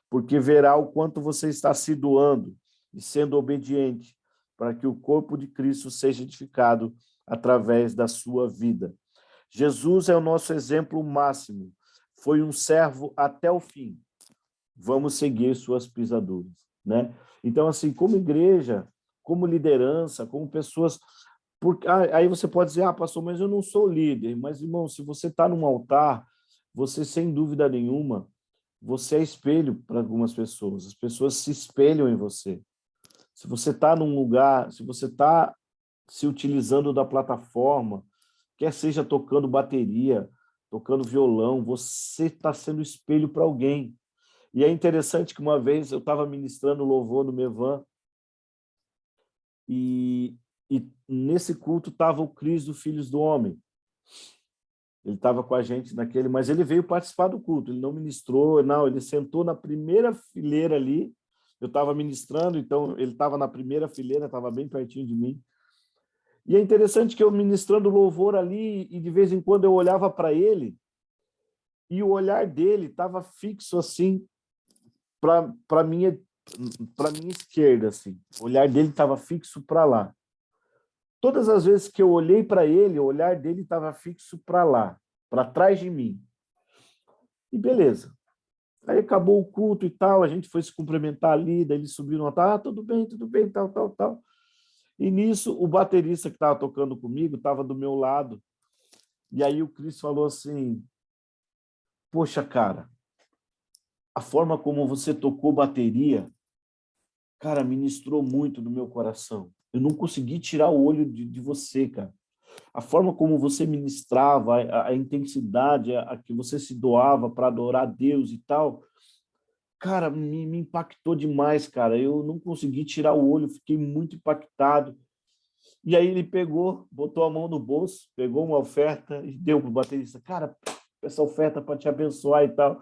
porque verá o quanto você está se doando e sendo obediente para que o corpo de Cristo seja edificado através da sua vida. Jesus é o nosso exemplo máximo. Foi um servo até o fim. Vamos seguir suas pisaduras, né? Então, assim, como igreja, como liderança, como pessoas... Aí você pode dizer: pastor, mas eu não sou líder. Mas, irmão, se você está num altar, você, sem dúvida nenhuma, você é espelho para algumas pessoas. As pessoas se espelham em você. Se você está num lugar, se você está se utilizando da plataforma, quer seja tocando bateria, tocando violão, você está sendo espelho para alguém. E é interessante que uma vez eu estava ministrando louvor no Mevan e nesse culto estava o Cris do Filhos do Homem. Ele estava com a gente naquele, mas ele veio participar do culto, ele não ministrou, não, ele sentou na primeira fileira ali, eu estava ministrando, então ele estava na primeira fileira, estava bem pertinho de mim, E é interessante que eu ministrando louvor ali, e de vez em quando eu olhava para ele, e o olhar dele estava fixo assim, para minha para minha esquerda, assim. O olhar dele estava fixo para lá. Todas as vezes que eu olhei para ele, o olhar dele estava fixo para lá, para trás de mim. E beleza. Aí acabou o culto e tal, a gente foi se cumprimentar ali, daí ele subiu no altar, tudo bem, tal, tal, tal. E nisso, o baterista que estava tocando comigo estava do meu lado. E aí o Cris falou assim, poxa, cara, a forma como você tocou bateria, cara, ministrou muito no meu coração. Eu não consegui tirar o olho de você, cara. A forma como você ministrava, a intensidade a que você se doava para adorar a Deus e tal, cara, me impactou demais, cara. Eu não consegui tirar o olho, fiquei muito impactado. E aí ele pegou, botou a mão no bolso, pegou uma oferta e deu para o baterista. Cara, essa oferta para te abençoar e tal.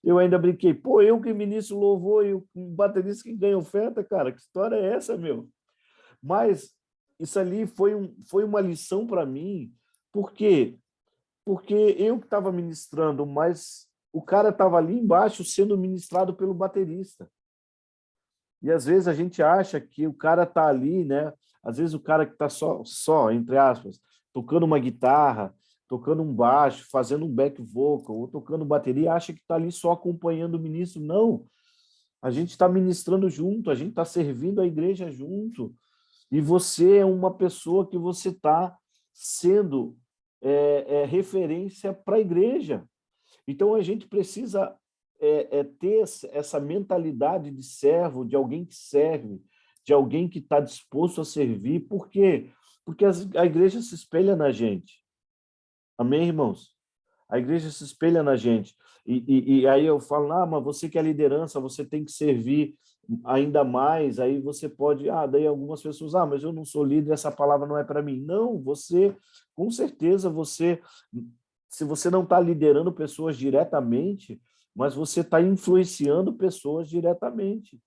Eu ainda brinquei, pô, eu que ministro louvor e o baterista que ganha oferta, cara, que história é essa, meu? Mas isso ali foi uma lição para mim, por quê? Porque eu que estava ministrando, mas o cara estava ali embaixo sendo ministrado pelo baterista. E às vezes a gente acha que o cara está ali, né? Às vezes o cara que está só, entre aspas, tocando uma guitarra, tocando um baixo, fazendo um back vocal, ou tocando bateria, acha que está ali só acompanhando o ministro. Não, a gente está ministrando junto, a gente está servindo a igreja junto. E você é uma pessoa que você está sendo referência para a igreja. Então, a gente precisa ter essa mentalidade de servo, de alguém que serve, de alguém que está disposto a servir. Por quê? Porque a igreja se espelha na gente. Amém, irmãos? A igreja se espelha na gente. E aí eu falo, mas você que é liderança, você tem que servir ainda mais. Aí você pode, daí algumas pessoas, mas eu não sou líder, essa palavra não é para mim. Não, você, com certeza, se você não está liderando pessoas diretamente, mas você está influenciando pessoas diretamente.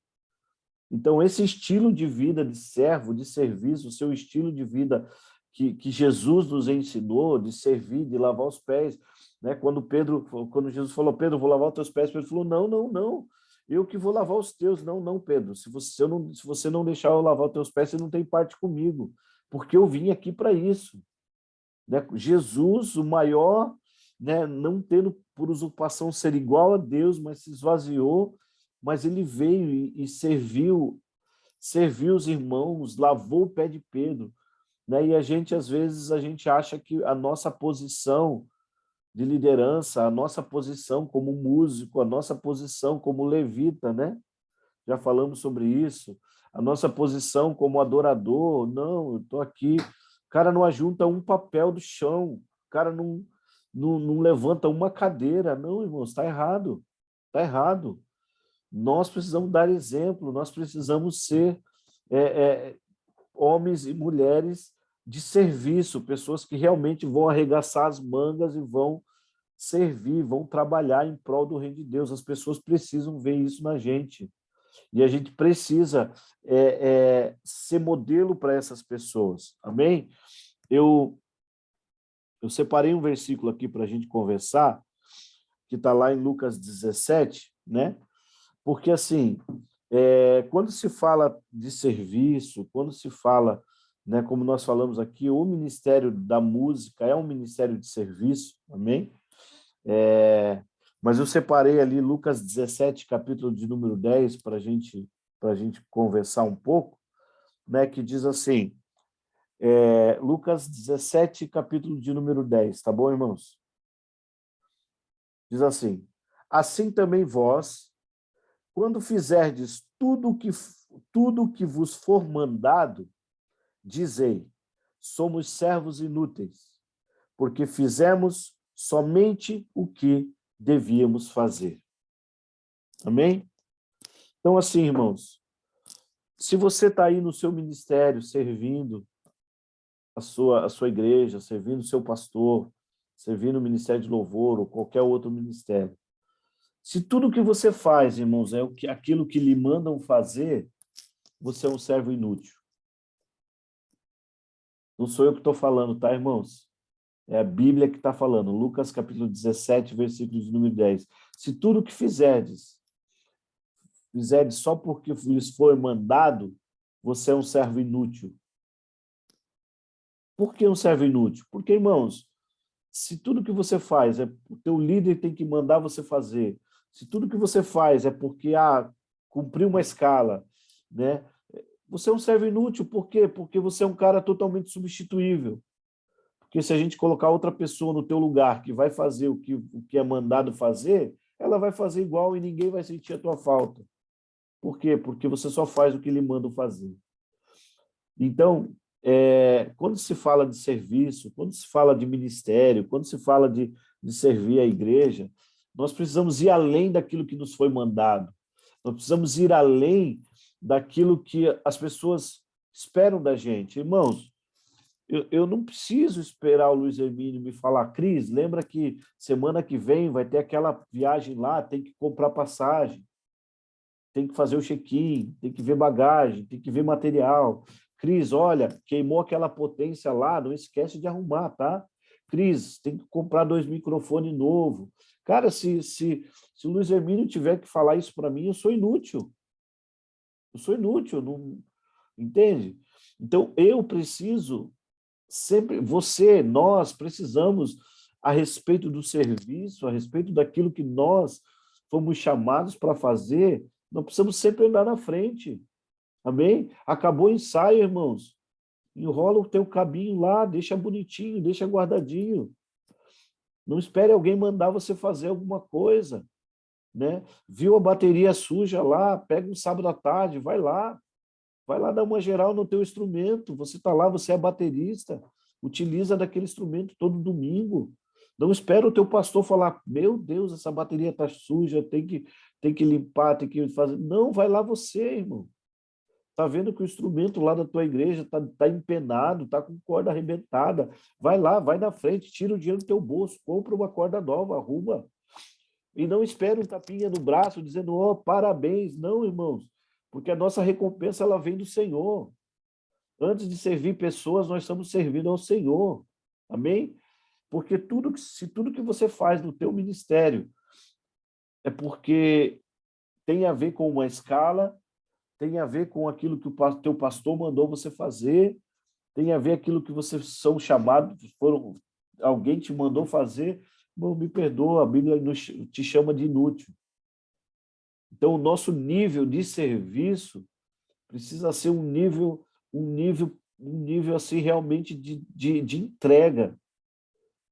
Então, esse estilo de vida de servo, de serviço, o seu estilo de vida que Jesus nos ensinou, de servir, de lavar os pés, né? Quando Jesus falou, Pedro, vou lavar os teus pés, Pedro falou, não, não, não, eu que vou lavar os teus. Não, não, Pedro, se você não deixar eu lavar os teus pés, você não tem parte comigo, porque eu vim aqui para isso. Né? Jesus, o maior, né? Não tendo por usurpação ser igual a Deus, mas se esvaziou, mas ele veio e serviu os irmãos, lavou o pé de Pedro, né? E a gente às vezes a gente acha que a nossa posição de liderança, a nossa posição como músico, a nossa posição como levita, né? Já falamos sobre isso, a nossa posição como adorador, não, eu estou aqui, o cara não ajunta um papel do chão, o cara não levanta uma cadeira, não, irmãos, está errado, está errado. Nós precisamos dar exemplo, nós precisamos ser é, é, homens e mulheres de serviço, pessoas que realmente vão arregaçar as mangas e vão servir, vão trabalhar em prol do reino de Deus. As pessoas precisam ver isso na gente. E a gente precisa ser modelo para essas pessoas. Amém? Eu separei um versículo aqui para a gente conversar, que está lá em Lucas 17, né? Porque, assim, quando se fala de serviço, quando se fala, né, como nós falamos aqui, o ministério da música é um ministério de serviço, amém? Mas eu separei ali Lucas 17, capítulo de número 10, para a gente conversar um pouco, né, que diz assim, Lucas 17, capítulo de número 10, tá bom, irmãos? Diz assim, assim também vós, quando fizerdes tudo que vos for mandado, dizei, somos servos inúteis, porque fizemos somente o que devíamos fazer. Amém? Então, assim, irmãos, se você está aí no seu ministério, servindo a sua igreja, servindo o seu pastor, servindo o ministério de louvor ou qualquer outro ministério, se tudo que você faz, irmãos, é aquilo que lhe mandam fazer, você é um servo inútil. Não sou eu que estou falando, tá, irmãos? É a Bíblia que está falando. Lucas capítulo 17, versículo de número 10. Se tudo que fizerdes só porque lhes foi mandado, você é um servo inútil. Por que um servo inútil? Porque, irmãos, se tudo que você faz é o teu líder tem que mandar você fazer, se tudo que você faz é porque cumpriu uma escala, né? Você é um servo inútil, por quê? Porque você é um cara totalmente substituível. Porque se a gente colocar outra pessoa no teu lugar que vai fazer o que é mandado fazer, ela vai fazer igual e ninguém vai sentir a tua falta. Por quê? Porque você só faz o que lhe mandam fazer. Então, quando se fala de serviço, quando se fala de ministério, quando se fala de servir a igreja, nós precisamos ir além daquilo que nos foi mandado. Nós precisamos ir além daquilo que as pessoas esperam da gente. Irmãos, eu não preciso esperar o Luiz Hermínio me falar, Cris, lembra que semana que vem vai ter aquela viagem lá, tem que comprar passagem, tem que fazer o check-in, tem que ver bagagem, tem que ver material. Cris, olha, queimou aquela potência lá, não esquece de arrumar, tá? Cris, tem que comprar 2 microfones novos. Cara, se o Luiz Hermínio tiver que falar isso para mim, eu sou inútil. Eu sou inútil, não entende? Então, eu preciso sempre, nós precisamos, a respeito do serviço, a respeito daquilo que nós fomos chamados para fazer, nós precisamos sempre andar na frente. Amém? Acabou o ensaio, irmãos. Enrola o teu cabinho lá, deixa bonitinho, deixa guardadinho. Não espere alguém mandar você fazer alguma coisa, né? Viu a bateria suja lá, pega um sábado à tarde, vai lá dar uma geral no teu instrumento. Você está lá, você é baterista, utiliza daquele instrumento todo domingo. Não espera o teu pastor falar, meu Deus, essa bateria está suja, tem que limpar, tem que fazer. Não, vai lá você, irmão. Está vendo que o instrumento lá da tua igreja tá empenado, está com corda arrebentada. Vai lá, vai na frente, tira o dinheiro do teu bolso, compra uma corda nova, arruma. E não espere um tapinha no braço dizendo, oh, parabéns. Não, irmãos, porque a nossa recompensa ela vem do Senhor. Antes de servir pessoas, nós estamos servindo ao Senhor. Amém? Porque se tudo que você faz no teu ministério é porque tem a ver com uma escala, tem a ver com aquilo que o teu pastor mandou você fazer, tem a ver aquilo que vocês são chamados, alguém te mandou fazer, não me perdoa, a Bíblia te chama de inútil. Então, o nosso nível de serviço precisa ser um nível assim realmente de entrega.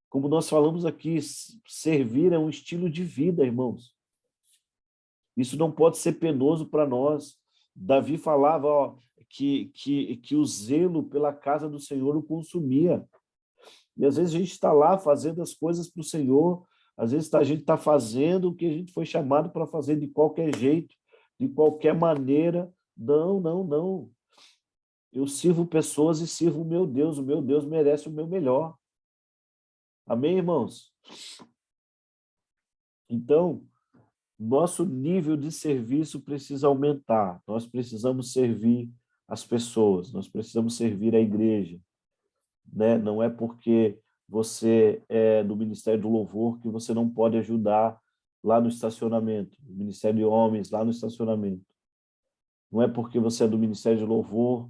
Como nós falamos aqui, servir é um estilo de vida, irmãos. Isso não pode ser penoso para nós. Davi falava que o zelo pela casa do Senhor o consumia. E às vezes a gente está lá fazendo as coisas para o Senhor, às vezes a gente está fazendo o que a gente foi chamado para fazer de qualquer jeito, de qualquer maneira. Não, não, não. Eu sirvo pessoas e sirvo o meu Deus merece o meu melhor. Amém, irmãos? Então, nosso nível de serviço precisa aumentar. Nós precisamos servir as pessoas, nós precisamos servir a igreja, né? Não é porque você é do Ministério do Louvor que você não pode ajudar lá no estacionamento, o Ministério de Homens lá no estacionamento. Não é porque você é do Ministério de Louvor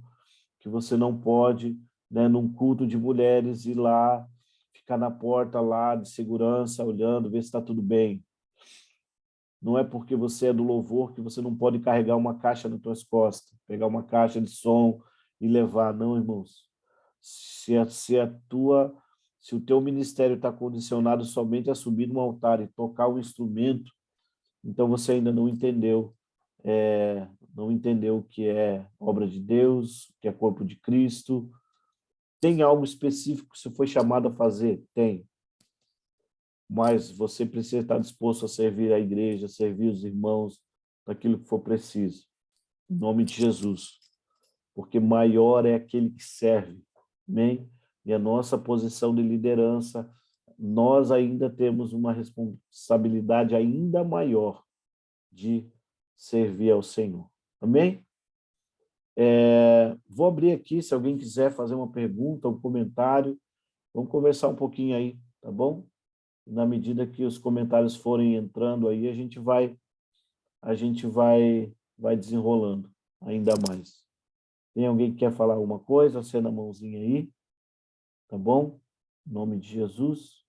que você não pode, né, num culto de mulheres, ir lá, ficar na porta lá de segurança, olhando, ver se está tudo bem. Não é porque você é do louvor que você não pode carregar uma caixa nas tuas costas, pegar uma caixa de som e levar. Não, irmãos. Se o teu ministério está condicionado somente a subir no altar e tocar o instrumento, então você ainda não entendeu o que é obra de Deus, o que é corpo de Cristo. Tem algo específico que você foi chamado a fazer? Tem. Mas você precisa estar disposto a servir a igreja, servir os irmãos, naquilo que for preciso. Em nome de Jesus. Porque maior é aquele que serve. Amém? E a nossa posição de liderança, nós ainda temos uma responsabilidade ainda maior de servir ao Senhor. Amém? Vou abrir aqui, se alguém quiser fazer uma pergunta, um comentário, vamos conversar um pouquinho aí, tá bom? Na medida que os comentários forem entrando aí, vai desenrolando ainda mais. Tem alguém que quer falar alguma coisa? Acenda a mãozinha aí, tá bom? Em nome de Jesus.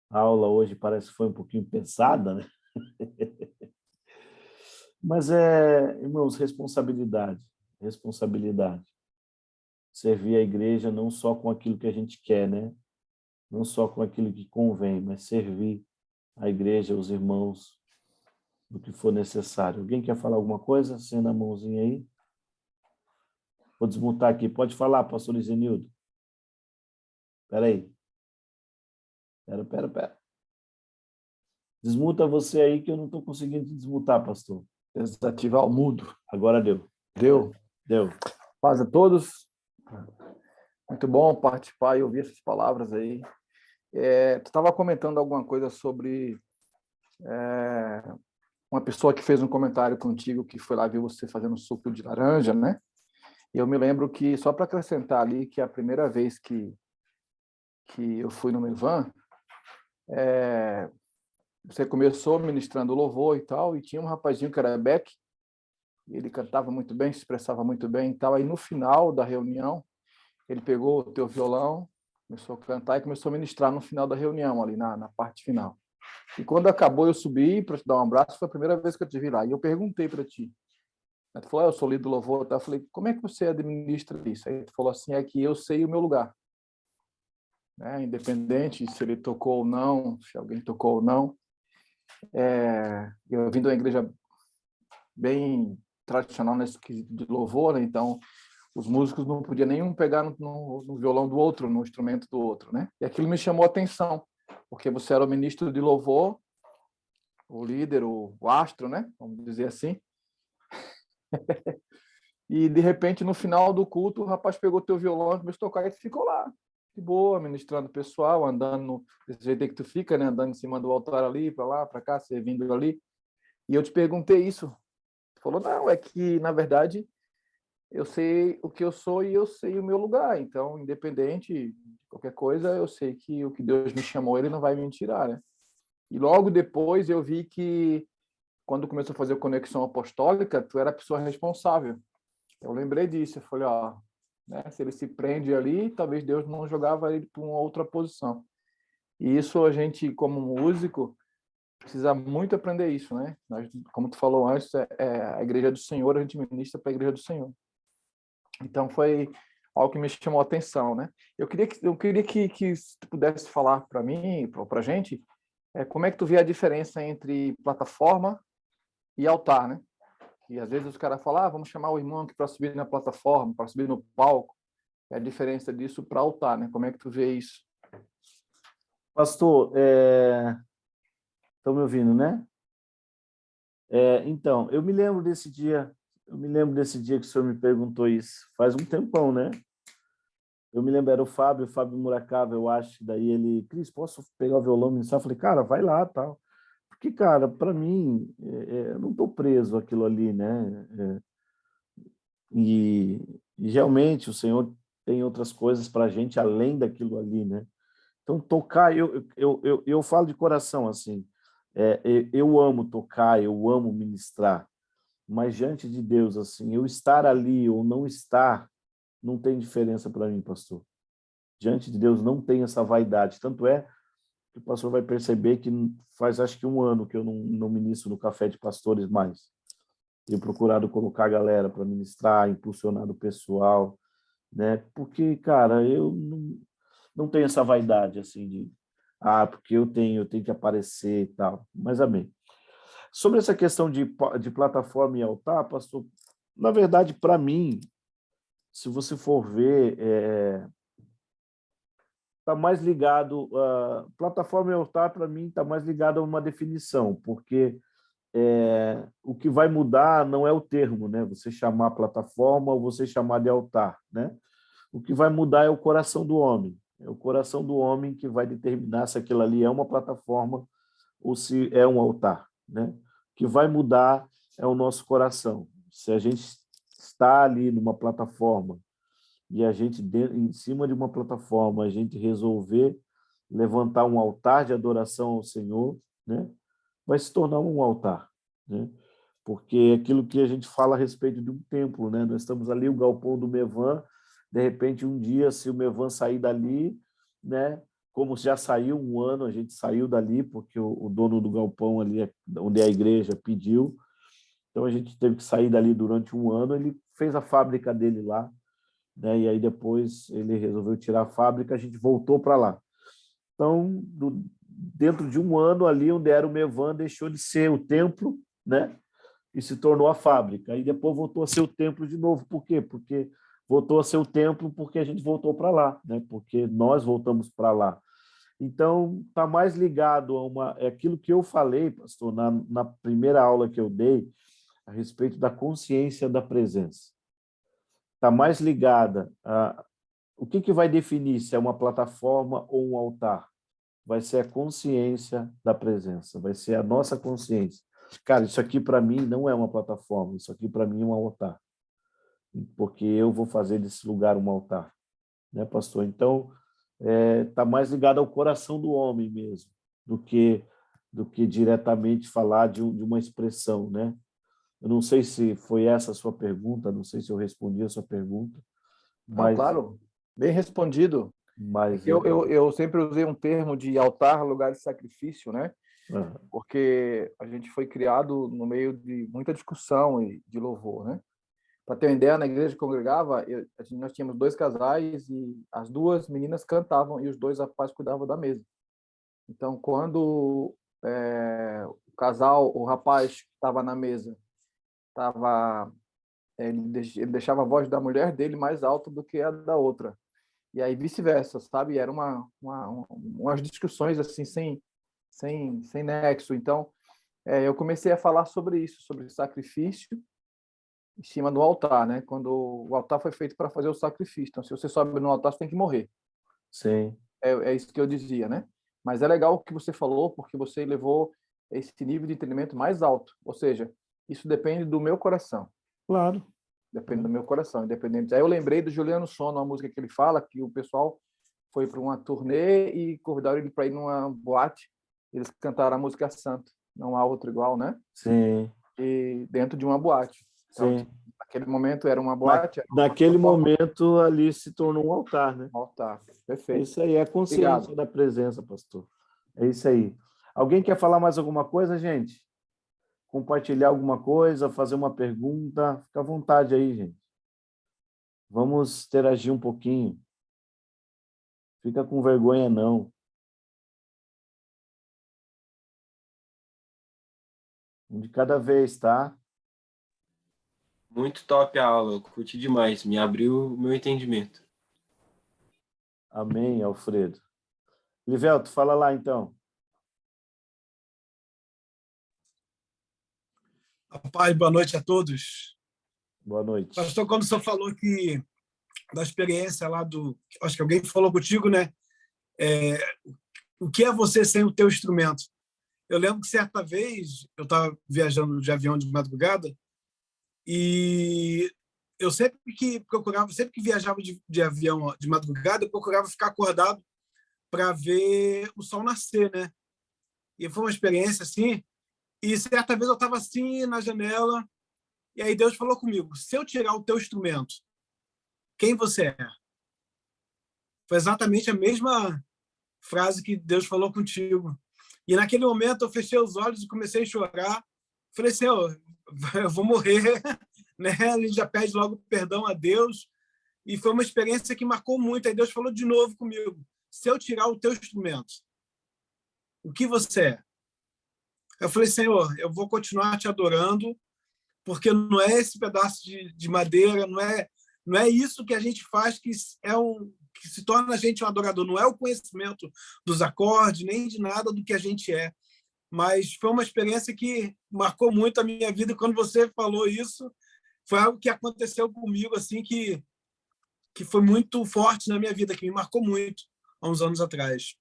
A aula hoje parece que foi um pouquinho pesada, né? Mas irmãos, responsabilidade. Servir a igreja não só com aquilo que a gente quer, né? Não só com aquilo que convém, mas servir a igreja, os irmãos, do que for necessário. Alguém quer falar alguma coisa? Acenda a mãozinha aí. Vou desmutar aqui. Pode falar, pastor Isenildo. Espera aí. Espera. Desmuta você aí que eu não estou conseguindo te desmutar, pastor. Desativar o mudo. Agora deu. Deu? Deu. Paz a todos. Muito bom participar e ouvir essas palavras aí. Tu estava comentando alguma coisa sobre uma pessoa que fez um comentário contigo que foi lá ver você fazendo suco de laranja, né? E eu me lembro que, só para acrescentar ali, que a primeira vez que eu fui no Mevan, você começou ministrando louvor e tal, e tinha um rapazinho que era Beck, e ele cantava muito bem, se expressava muito bem e tal. Aí no final da reunião, ele pegou o teu violão, começou a cantar e começou a ministrar no final da reunião, ali na parte final. E quando acabou, eu subi para te dar um abraço, foi a primeira vez que eu te vi lá. E eu perguntei para ti. Tu falou, eu sou líder do louvor. Eu falei, como é que você administra isso? Aí tu falou assim, é que eu sei o meu lugar. Né? Independente se ele tocou ou não, se alguém tocou ou não. Eu vim de uma igreja bem tradicional nesse quesito de louvor, né? Então os músicos não podiam nenhum pegar no violão do outro, no instrumento do outro, né? E aquilo me chamou a atenção, porque você era o ministro de louvor, o líder, o astro, né? Vamos dizer assim. E de repente no final do culto o rapaz pegou teu violão, começou a tocar e tu ficou lá, de boa, ministrando o pessoal, andando desse jeito que tu fica, né? Andando em cima do altar ali, para lá, para cá, servindo ali. E eu te perguntei isso. Tu falou, não, é que na verdade eu sei o que eu sou e eu sei o meu lugar. Então, independente de qualquer coisa, eu sei que o que Deus me chamou, ele não vai me tirar, né? E logo depois eu vi que, quando começou a fazer a conexão apostólica, tu era a pessoa responsável. Eu lembrei disso. Eu falei, ó, né, se ele se prende ali, talvez Deus não jogava ele para uma outra posição. E isso a gente, como músico, precisa muito aprender isso, né? Nós, como tu falou antes, a igreja do Senhor, a gente ministra para a igreja do Senhor. Então foi algo que me chamou a atenção, né? Eu queria que tu pudesse falar para mim, para a gente, como é que tu vê a diferença entre plataforma e altar, né? E às vezes os caras falam, vamos chamar o irmão aqui para subir na plataforma, para subir no palco. É a diferença disso para altar, né? Como é que tu vê isso? Pastor, estão me ouvindo, né? Então, eu me lembro desse dia que o senhor me perguntou isso. Faz um tempão, né? Eu me lembro, era o Fábio Muracava, eu acho. Daí ele, Cris, posso pegar o violão e ministrar? Eu falei, cara, vai lá, tal. Porque, cara, para mim, eu não estou preso àquilo ali, né? E realmente o Senhor tem outras coisas para a gente além daquilo ali, né? Então, tocar, eu falo de coração, assim, eu amo tocar, eu amo ministrar, mas diante de Deus, assim, eu estar ali ou não estar, não tem diferença para mim, pastor. Diante de Deus não tem essa vaidade. Tanto é que o pastor vai perceber que faz, acho que 1 ano que eu não ministro no Café de Pastores mais. Tenho procurado colocar a galera para ministrar, impulsionar o pessoal, né? Porque, cara, eu não tenho essa vaidade, assim, porque eu tenho que aparecer e tal. Mas amém. Sobre essa questão de plataforma e altar, pastor, na verdade, para mim, se você for ver, está mais ligado, plataforma e altar, para mim, está mais ligado a uma definição, porque o que vai mudar não é o termo, né? Você chamar plataforma ou você chamar de altar, né? O que vai mudar é o coração do homem. É o coração do homem que vai determinar se aquilo ali é uma plataforma ou se é um altar, né? que vai mudar é o nosso coração. Se a gente está ali numa plataforma e a gente, em cima de uma plataforma, a gente resolver levantar um altar de adoração ao Senhor, né, vai se tornar um altar, né? Porque aquilo que a gente fala a respeito de um templo, né? Nós estamos ali, o galpão do Mevan, de repente, um dia, se o Mevan sair dali, né? Como já saiu um ano, a gente saiu dali, porque o dono do galpão ali, onde é a igreja, pediu, então a gente teve que sair dali durante um ano, ele fez a fábrica dele lá, né? E aí depois ele resolveu tirar a fábrica, a gente voltou para lá. Então, dentro de um ano ali, onde era o Mevan, deixou de ser o templo, né? E se tornou a fábrica. Aí depois voltou a ser o templo de novo. Por quê? Porque voltou a ser o templo porque a gente voltou para lá, né? Porque nós voltamos para lá. Então, está mais ligado a é aquilo que eu falei, pastor, na primeira aula que eu dei, a respeito da consciência da presença. Está mais ligada a o que vai definir se é uma plataforma ou um altar? Vai ser a consciência da presença, vai ser a nossa consciência. Cara, isso aqui para mim não é uma plataforma, isso aqui para mim é um altar, porque eu vou fazer desse lugar um altar, né, pastor? Então, está mais ligado ao coração do homem mesmo, do que diretamente falar de uma expressão, né? Eu não sei se foi essa a sua pergunta, não sei se eu respondi a sua pergunta, Não, mas, claro, bem respondido. É mas que eu sempre usei um termo de altar, lugar de sacrifício, né? ah, Porque a gente foi criado no meio de muita discussão e de louvor, né? Para ter uma ideia, na igreja que eu congregava, nós tínhamos dois casais e as duas meninas cantavam e os dois rapazes cuidavam da mesa. Então, quando o casal, o rapaz que estava na mesa, ele deixava a voz da mulher dele mais alta do que a da outra. E aí vice-versa, sabe? Era umas discussões assim sem nexo. Então, eu comecei a falar sobre isso, sobre sacrifício em cima do altar, né? Quando o altar foi feito para fazer o sacrifício. Então, se você sobe no altar, você tem que morrer. sim, É isso que eu dizia, né? Mas é legal o que você falou, porque você levou esse nível de entendimento mais alto. Ou seja, isso depende do meu coração. claro. Depende do meu coração, independente. Aí eu lembrei do Juliano Sono, uma música que ele fala, que o pessoal foi para uma turnê e convidaram ele para ir numa boate. Eles cantaram a música Santo, não há outro igual, né? Sim, E dentro de uma boate. Então, sim. naquele momento era uma boate, era uma Naquele plataforma, momento ali se tornou um altar, né? um altar. É Perfeito. isso aí, é a consciência Obrigado. da presença, pastor. É isso aí. Alguém quer falar mais alguma coisa, gente? Compartilhar alguma coisa, fazer uma pergunta? Fica à vontade aí, gente. Vamos interagir um pouquinho. Fica com vergonha, não. Um de cada vez, tá? Muito top a aula, eu curti demais, me abriu o meu entendimento. Amém, Alfredo. Livelto, fala lá, então. Rapaz, boa noite a todos. Boa noite. Pastor, quando o senhor falou da experiência lá acho que alguém falou contigo, né? O que é você sem o teu instrumento? Eu lembro que certa vez eu estava viajando de avião de madrugada e eu sempre que viajava de avião de madrugada, eu procurava ficar acordado para ver o sol nascer, né? E foi uma experiência assim. E certa vez eu estava assim na janela e aí Deus falou comigo: se eu tirar o teu instrumento, quem você é? Foi exatamente a mesma frase que Deus falou contigo. E naquele momento eu fechei os olhos e comecei a chorar. Falei, Senhor, eu vou morrer, né? A gente já pede logo perdão a Deus. E foi uma experiência que marcou muito. Aí Deus falou de novo comigo: se eu tirar o teu instrumento, o que você é? Eu falei, Senhor, eu vou continuar te adorando, porque não é esse pedaço de madeira, não é isso que a gente faz que se torna a gente um adorador, não é o conhecimento dos acordes, nem de nada do que a gente é. Mas foi uma experiência que marcou muito a minha vida, e quando você falou isso, foi algo que aconteceu comigo, assim, que foi muito forte na minha vida, que me marcou muito há uns anos atrás.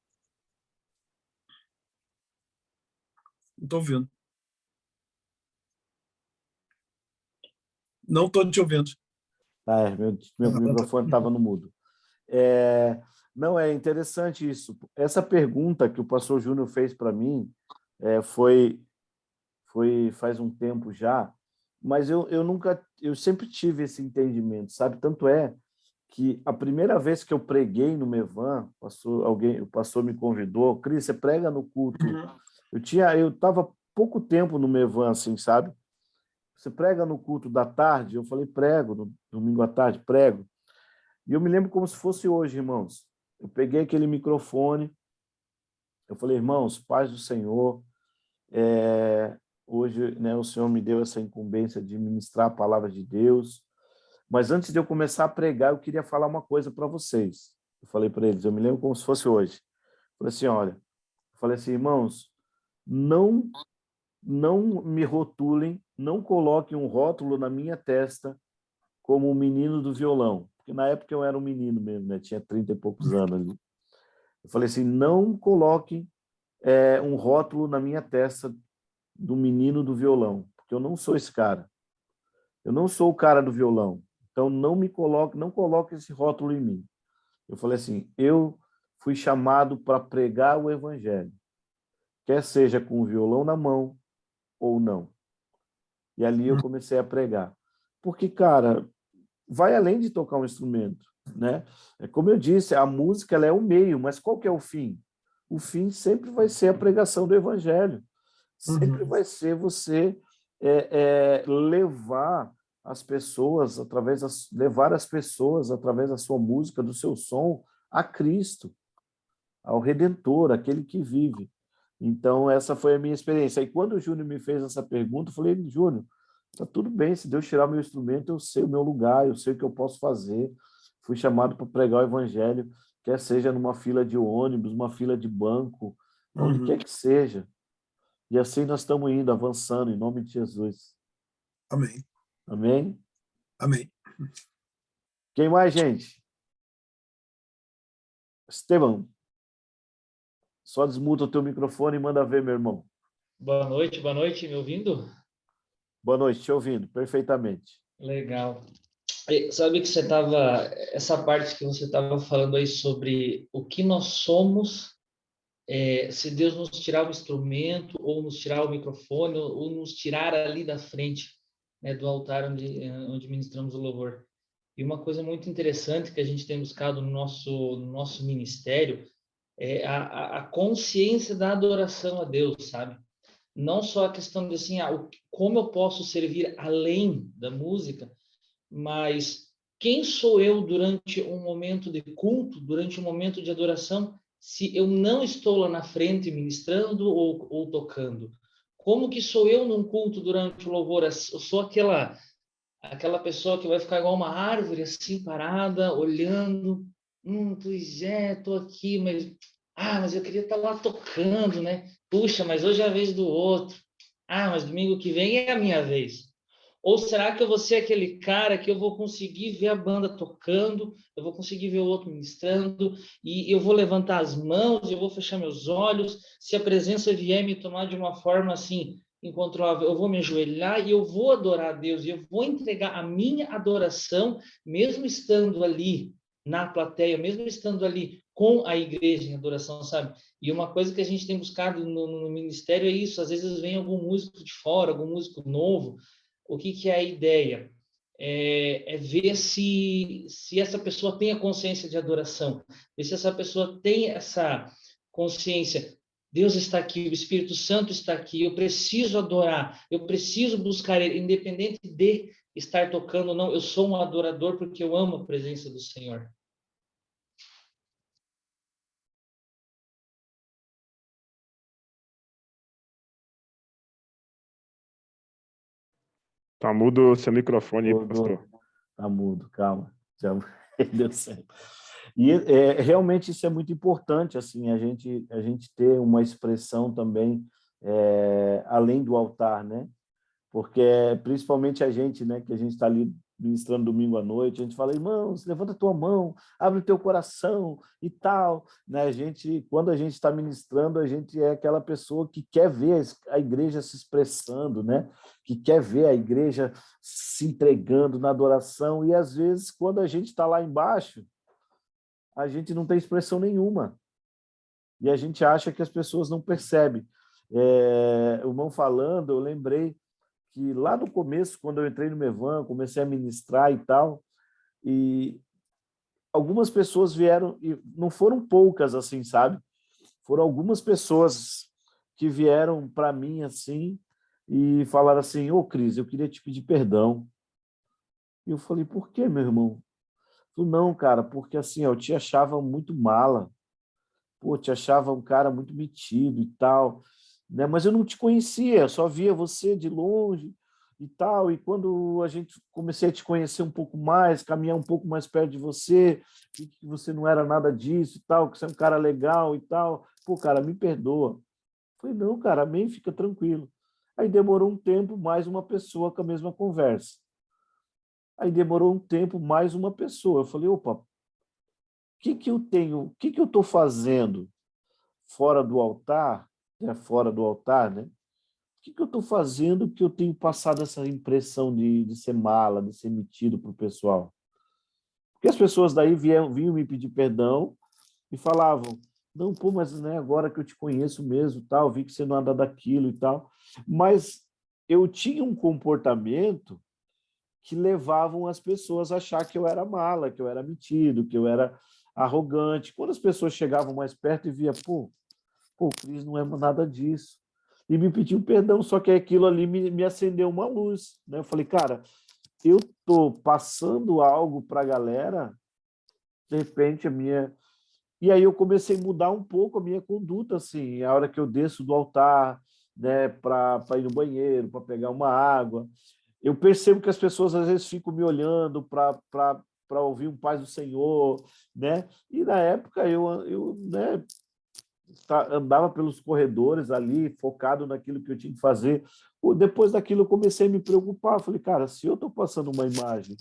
Não estou ouvindo. Não estou te ouvindo. Meu microfone estava no mudo. Não, é interessante isso. Essa pergunta que o pastor Júnior fez para mim foi faz um tempo já, mas eu sempre tive esse entendimento, sabe? Tanto é que a primeira vez que eu preguei no Mevan, o pastor me convidou, Cris, você prega no culto. Eu estava pouco tempo no Mevan, assim, sabe? Você prega no culto da tarde? Eu falei, prego, no domingo à tarde, prego. E eu me lembro como se fosse hoje, irmãos. Eu peguei aquele microfone, eu falei, irmãos, paz do Senhor, hoje, né, o Senhor me deu essa incumbência de ministrar a palavra de Deus, mas antes de eu começar a pregar, eu queria falar uma coisa para vocês. Eu falei para eles, eu me lembro como se fosse hoje. Eu falei assim, olha, irmãos, não me rotulem, não coloquem um rótulo na minha testa como um menino do violão, porque na época eu era um menino mesmo, né? Tinha 30 e poucos anos ali. Eu falei assim, não coloquem um rótulo na minha testa do menino do violão, porque eu não sou esse cara. Eu não sou o cara do violão. Então não coloque esse rótulo em mim. Eu falei assim, eu fui chamado para pregar o evangelho, quer seja com o violão na mão ou não. E ali eu comecei a pregar. Porque, cara, vai além de tocar um instrumento, né? Como eu disse, a música ela é o meio, mas qual que é o fim? O fim sempre vai ser a pregação do evangelho. Sempre vai ser você levar as pessoas levar as pessoas através da sua música, do seu som, a Cristo, ao Redentor, aquele que vive. Então, essa foi a minha experiência. E quando o Júnior me fez essa pergunta, eu falei, Júnior, está tudo bem, se Deus tirar meu instrumento, eu sei o meu lugar, eu sei o que eu posso fazer. Fui chamado para pregar o evangelho, quer seja numa fila de ônibus, uma fila de banco, onde quer que seja. E assim nós estamos indo, avançando, em nome de Jesus. Amém. Amém? Amém. Quem mais, gente? Estevão, só desmuta o teu microfone e manda ver, meu irmão. Boa noite, me ouvindo? Boa noite, te ouvindo, perfeitamente. Legal. Sabe que essa parte que você estava falando aí sobre o que nós somos, se Deus nos tirar o instrumento, ou nos tirar o microfone, ou nos tirar ali da frente, né, do altar onde ministramos o louvor. E uma coisa muito interessante que a gente tem buscado no nosso ministério é a consciência da adoração a Deus, sabe? Não só a questão de assim, como eu posso servir além da música, mas quem sou eu durante um momento de culto, durante um momento de adoração, se eu não estou lá na frente ministrando ou tocando? Como que sou eu num culto durante o louvor? Eu sou aquela pessoa que vai ficar igual uma árvore, assim, parada, olhando. Pois é, estou aqui, mas eu queria estar lá tocando, né? Puxa, mas hoje é a vez do outro. Mas domingo que vem é a minha vez. Ou será que eu vou ser aquele cara que eu vou conseguir ver a banda tocando, eu vou conseguir ver o outro ministrando, e eu vou levantar as mãos, eu vou fechar meus olhos, se a presença vier me tomar de uma forma assim, incontrolável, eu vou me ajoelhar e eu vou adorar a Deus, e eu vou entregar a minha adoração, mesmo estando ali na plateia, mesmo estando ali com a igreja em adoração, sabe? E uma coisa que a gente tem buscado no ministério é isso, às vezes vem algum músico de fora, algum músico novo. O que é a ideia? É ver se essa pessoa tem a consciência de adoração, ver se essa pessoa tem essa consciência. Deus está aqui, o Espírito Santo está aqui, eu preciso adorar, eu preciso buscar Ele, independente de estar tocando ou não, eu sou um adorador porque eu amo a presença do Senhor. Tá mudo o seu microfone, pastor. Tá mudo, calma. Já deu certo. E realmente isso é muito importante, assim, a gente ter uma expressão também além do altar, né? Porque principalmente a gente, né, que a gente está ali ministrando domingo à noite, a gente fala, irmãos, levanta a tua mão, abre o teu coração e tal, né? Quando a gente está ministrando, a gente é aquela pessoa que quer ver a igreja se expressando, né? Que quer ver a igreja se entregando na adoração, e às vezes, quando a gente está lá embaixo, a gente não tem expressão nenhuma, e a gente acha que as pessoas não percebem. O irmão falando, eu lembrei que lá no começo, quando eu entrei no Mevan, comecei a ministrar e tal, e algumas pessoas vieram, e não foram poucas assim, sabe? Foram algumas pessoas que vieram para mim assim e falaram assim, ô Cris, eu queria te pedir perdão. E eu falei, por quê, meu irmão? Tu não, cara, porque assim, eu te achava muito mala, pô, te achava um cara muito metido e tal, né? Mas eu não te conhecia, só via você de longe e tal, e quando a gente comecei a te conhecer um pouco mais, caminhar um pouco mais perto de você, vi que você não era nada disso e tal, que você é um cara legal e tal, pô, cara, me perdoa. Eu falei, não, cara, amém, fica tranquilo. Aí demorou um tempo, mais uma pessoa com a mesma conversa. Aí demorou um tempo, mais uma pessoa. Eu falei, opa, o que eu tenho, o que eu estou fazendo fora do altar, né? Fora do altar, né? O que eu estou fazendo que eu tenho passado essa impressão de ser mala, de ser metido para o pessoal? Porque as pessoas daí vinham me pedir perdão e falavam, não, pô, mas né, agora que eu te conheço mesmo, tal, vi que você não anda daquilo e tal. Mas eu tinha um comportamento que levavam as pessoas a achar que eu era mala, que eu era metido, que eu era arrogante. Quando as pessoas chegavam mais perto e via, pô, o Cris não é nada disso. E me pediu perdão, só que aquilo ali me acendeu uma luz, né? Eu falei, cara, eu tô passando algo para a galera, de repente a minha... E aí eu comecei a mudar um pouco a minha conduta, assim, a hora que eu desço do altar, né, para ir no banheiro, para pegar uma água. Eu percebo que as pessoas às vezes ficam me olhando para ouvir um paz do Senhor, né? E na época eu né, andava pelos corredores ali, focado naquilo que eu tinha que fazer. Depois daquilo, eu comecei a me preocupar. Eu falei, cara, se eu estou passando uma imagem,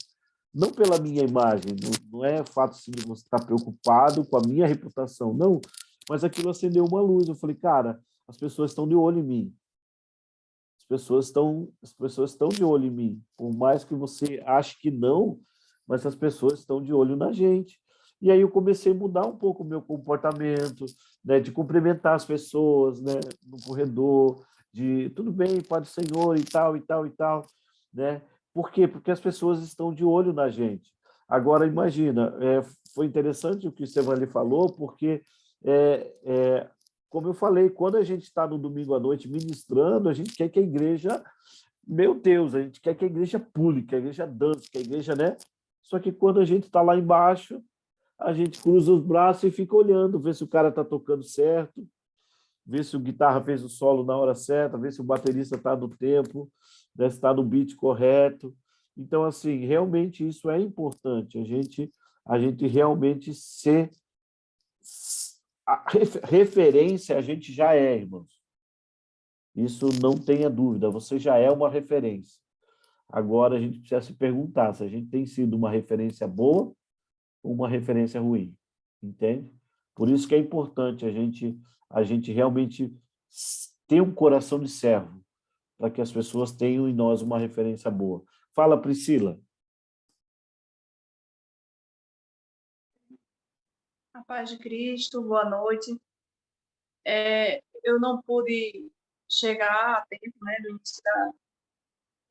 não pela minha imagem, não é fato assim, de você estar preocupado com a minha reputação, não, mas aquilo acendeu uma luz. Eu falei, cara, as pessoas estão de olho em mim. As pessoas estão de olho em mim. Por mais que você ache que não, mas as pessoas estão de olho na gente. E aí eu comecei a mudar um pouco o meu comportamento, né, de cumprimentar as pessoas, né, no corredor, de tudo bem, Pai do Senhor e tal, e tal, e tal, né? Por quê? Porque as pessoas estão de olho na gente. Agora, imagina, foi interessante o que o Estevão ali falou, porque como eu falei, quando a gente está no domingo à noite ministrando, a gente quer que a igreja, meu Deus, a gente quer que a igreja pule, que a igreja dance, que a igreja, né? Só que quando a gente está lá embaixo, a gente cruza os braços e fica olhando, vê se o cara está tocando certo, vê se o guitarra fez o solo na hora certa, vê se o baterista está no tempo, né, se está no beat correto. Então, assim, realmente isso é importante, a gente realmente ser a referência a gente já é, irmãos. Isso não tenha dúvida, você já é uma referência. Agora a gente precisa se perguntar se a gente tem sido uma referência boa ou uma referência ruim, entende? Por isso que é importante a gente realmente ter um coração de servo, para que as pessoas tenham em nós uma referência boa. Fala, Priscila. A paz de Cristo, boa noite. Eu não pude chegar a tempo, né, do início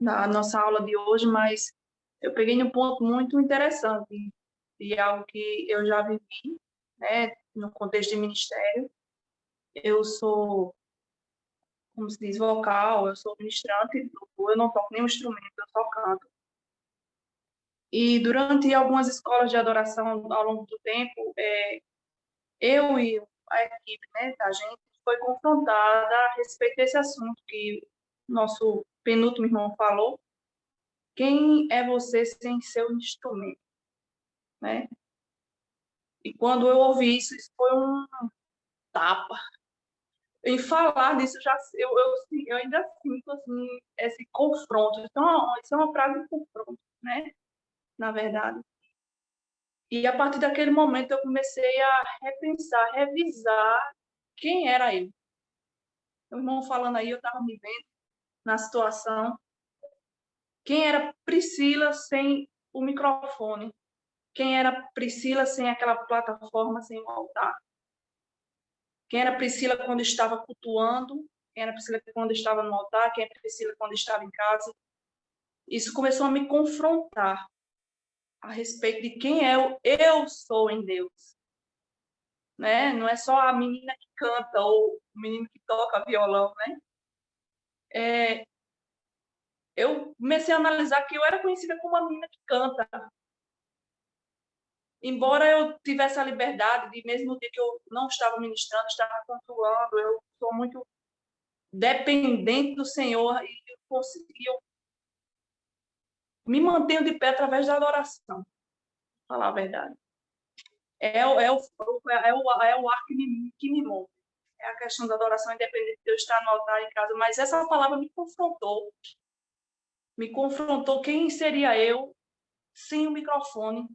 da nossa aula de hoje, mas eu peguei num ponto muito interessante de algo que eu já vivi, né, no contexto de ministério. Eu sou, como se diz, vocal, eu sou ministrante, eu não toco nenhum instrumento, eu só canto. E durante algumas escolas de adoração ao longo do tempo, eu e a equipe, né, da gente foi confrontada a respeito desse assunto que nosso penúltimo irmão falou. Quem é você sem seu instrumento, né? E quando eu ouvi isso, isso foi um tapa. Em falar disso, eu ainda sinto assim, esse confronto. Então, isso é uma frase de confronto, né? na verdade. E a partir daquele momento eu comecei a repensar, revisar quem era eu. O irmão falando aí, eu estava me vendo na situação. Quem era Priscila sem o microfone? Quem era Priscila sem aquela plataforma, sem o altar? Quem era Priscila quando estava cultuando? Quem era Priscila quando estava no altar? Quem era Priscila quando estava em casa? Isso começou a me confrontar a respeito de quem eu sou em Deus. Né? Não é só a menina que canta ou o menino que toca violão, né? Eu comecei a analisar que eu era conhecida como a menina que canta. Embora eu tivesse a liberdade de, mesmo no dia que eu não estava ministrando, estava controlando, eu sou muito dependente do Senhor e eu me mantenho de pé através da adoração, para falar a verdade. É o ar que me move. É a questão da adoração, independente de eu estar no altar em casa. Mas essa palavra me confrontou. Me confrontou quem seria eu sem o microfone.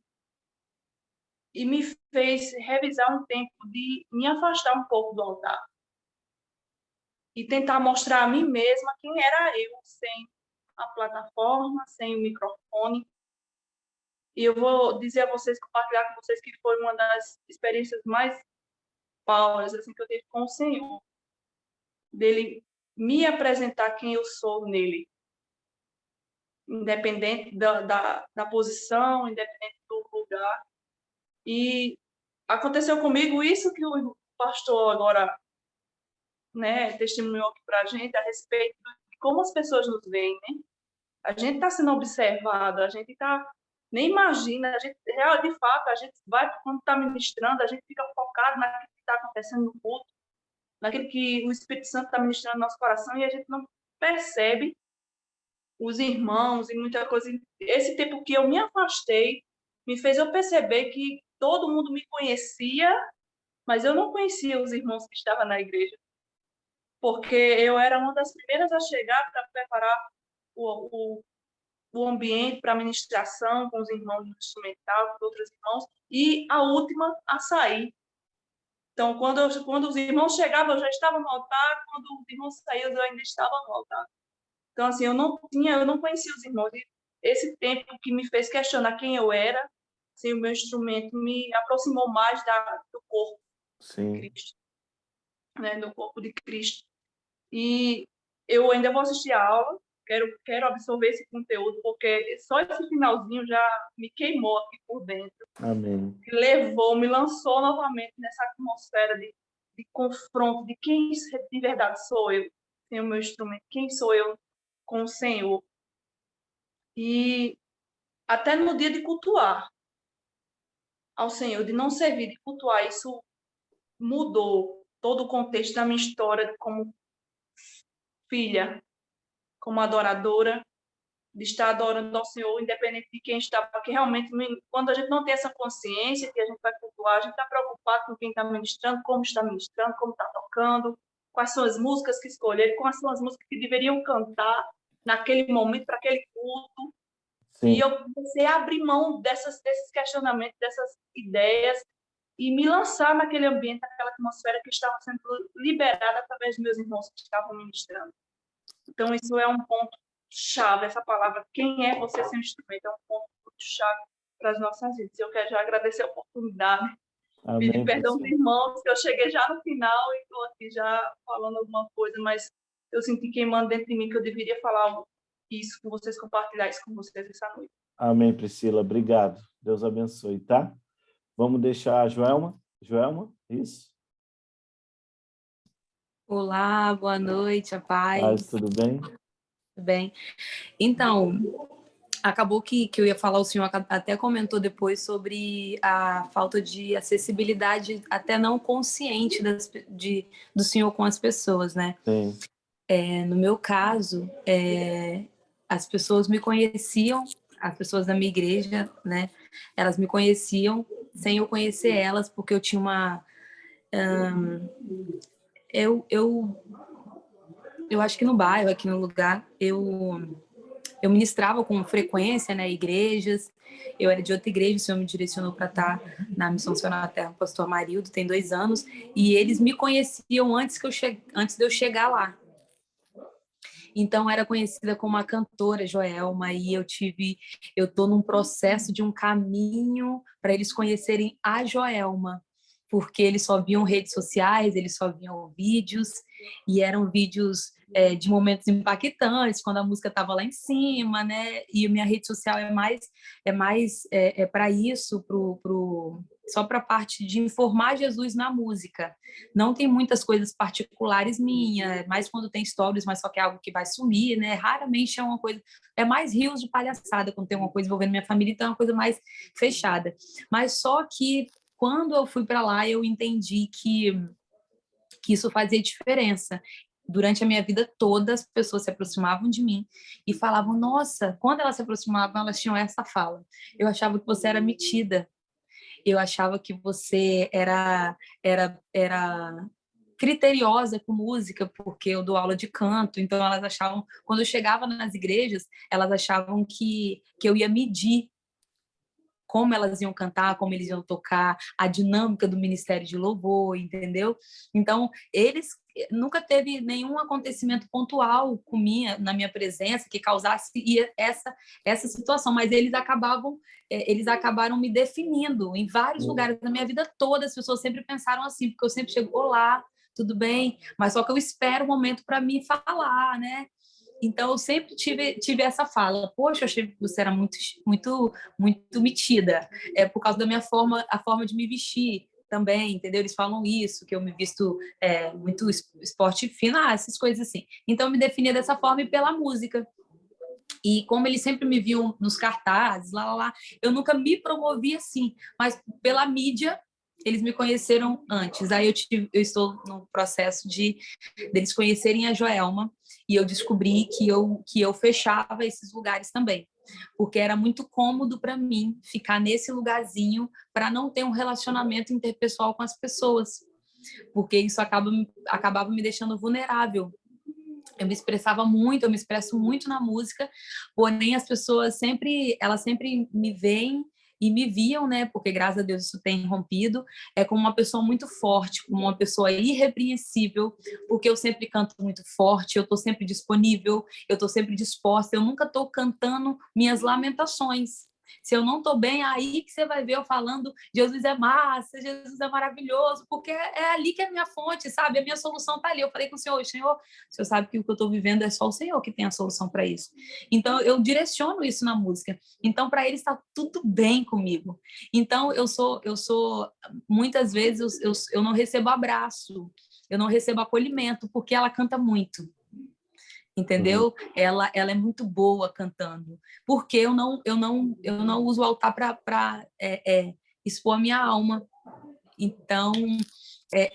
E me fez revisar um tempo de me afastar um pouco do altar. E tentar mostrar a mim mesma quem era eu sem a plataforma, sem o microfone. E eu vou dizer a vocês, compartilhar com vocês que foi uma das experiências mais paulas assim, que eu tive com o Senhor. Dele me apresentar quem eu sou nele. Independente da posição, independente do lugar. E aconteceu comigo isso que o pastor agora, né, testemunhou aqui para a gente a respeito de como as pessoas nos veem, né? A gente está sendo observado, a gente está nem imagina, a gente de fato a gente vai quando está ministrando, a gente fica focado naquilo que está acontecendo no culto, naquilo que o Espírito Santo está ministrando no nosso coração e a gente não percebe os irmãos e muita coisa. Esse tempo que eu me afastei me fez eu perceber que todo mundo me conhecia, mas eu não conhecia os irmãos que estavam na igreja, porque eu era uma das primeiras a chegar para preparar o ambiente para a ministração com os irmãos do instrumental, com outros irmãos, e a última a sair. Então, quando os irmãos chegavam, eu já estava no altar, quando os irmãos saíam, eu ainda estava no altar. Então, assim, eu não conhecia os irmãos. E esse tempo que me fez questionar quem eu era, assim, o meu instrumento me aproximou mais do corpo de Cristo, né, do corpo de Cristo. E eu ainda vou assistir a aula, quero absorver esse conteúdo, porque só esse finalzinho já me queimou aqui por dentro. Amém. Me lançou novamente nessa atmosfera de confronto, de quem de verdade sou eu, sem o meu instrumento, quem sou eu com o Senhor. E até no dia de cultuar ao Senhor, de não servir, de cultuar, isso mudou todo o contexto da minha história como filha, como adoradora, de estar adorando ao Senhor, independente de quem está, porque realmente, quando a gente não tem essa consciência que a gente vai cultuar, a gente está preocupado com quem está ministrando, como está tocando, quais são as músicas que escolher, quais são as músicas que deveriam cantar naquele momento, para aquele culto. Sim. E eu comecei a abrir mão desses questionamentos, dessas ideias, e me lançar naquele ambiente, naquela atmosfera que estava sendo liberada através dos meus irmãos que estavam ministrando. Então, isso é um ponto chave, essa palavra, quem é você sem instrumento, é um ponto muito chave para as nossas vidas. Eu quero já agradecer a oportunidade, Amém, pedir perdão aos irmãos, que eu cheguei já no final e estou aqui já falando alguma coisa, mas eu senti queimando dentro de mim que eu deveria falar isso com vocês, compartilhar isso com vocês essa noite. Amém, Priscila. Obrigado. Deus abençoe, tá? Vamos deixar a Joelma. Joelma, isso? Olá, boa noite, a paz. Tudo bem? Tudo bem. Então, acabou que eu ia falar, o senhor até comentou depois sobre a falta de acessibilidade, até não consciente do senhor com as pessoas, né? Sim. No meu caso, as pessoas me conheciam, as pessoas da minha igreja, né? Elas me conheciam sem eu conhecer elas, porque eu tinha uma... Eu acho que no bairro, aqui no lugar, eu eu ministrava com frequência, né, igrejas. Eu era de outra igreja, o Senhor me direcionou para estar na Missão Céu na Terra, o pastor Amarildo, tem 2 anos, e eles me conheciam antes de eu chegar lá. Então, era conhecida como a cantora Joelma, e eu estou num processo de um caminho para eles conhecerem a Joelma, porque eles só viam redes sociais, eles só viam vídeos, e eram vídeos de momentos impactantes, quando a música estava lá em cima, né? E a minha rede social é mais para isso, só para a parte de informar Jesus na música. Não tem muitas coisas particulares minhas, mais quando tem stories, mas só que é algo que vai sumir, né? Raramente é uma coisa, é mais rios de palhaçada quando tem uma coisa envolvendo minha família, então é uma coisa mais fechada. Mas só que quando eu fui para lá, eu entendi que isso fazia diferença. Durante a minha vida toda, as pessoas se aproximavam de mim e falavam, nossa, quando elas se aproximavam, elas tinham essa fala. Eu achava que você era metida. Eu achava que você era criteriosa com música, porque eu dou aula de canto, então elas achavam, quando eu chegava nas igrejas, elas achavam que eu ia medir como elas iam cantar, como eles iam tocar, a dinâmica do ministério de louvor, entendeu? Então, eles nunca teve nenhum acontecimento pontual na minha presença que causasse essa situação, mas eles acabaram me definindo em vários lugares da minha vida toda. As pessoas sempre pensaram assim, porque eu sempre chego, olá, tudo bem? Mas só que eu espero o momento para me falar, né? Então, eu sempre tive essa fala. Poxa, eu achei que você era muito, muito, muito metida. É por causa da minha a forma de me vestir também, entendeu? Eles falam isso, que eu me visto muito esporte fino, essas coisas assim. Então, eu me definia dessa forma e pela música. E como eles sempre me viam nos cartazes, eu nunca me promovi assim, mas pela mídia, eles me conheceram antes. Aí eu estou no processo deles conhecerem a Joelma, e eu descobri que eu fechava esses lugares também, porque era muito cômodo para mim ficar nesse lugarzinho para não ter um relacionamento interpessoal com as pessoas, porque isso acabava me deixando vulnerável. Eu me expresso muito na música, porém as pessoas elas sempre me veem e me viam, né? Porque graças a Deus isso tem rompido, como uma pessoa muito forte, como uma pessoa irrepreensível, porque eu sempre canto muito forte, eu estou sempre disponível, eu estou sempre disposta, eu nunca estou cantando minhas lamentações. Se eu não estou bem, é aí que você vai ver eu falando Jesus é massa, Jesus é maravilhoso, porque é ali que é a minha fonte, sabe? A minha solução está ali. Eu falei com o Senhor, o Senhor sabe que o que eu estou vivendo é só o Senhor que tem a solução para isso. Então, eu direciono isso na música. Então, para ele está tudo bem comigo. Então, muitas vezes, eu não recebo abraço, eu não recebo acolhimento, porque ela canta muito. Entendeu? Ela é muito boa cantando, porque eu não uso o altar para expor a minha alma. Então,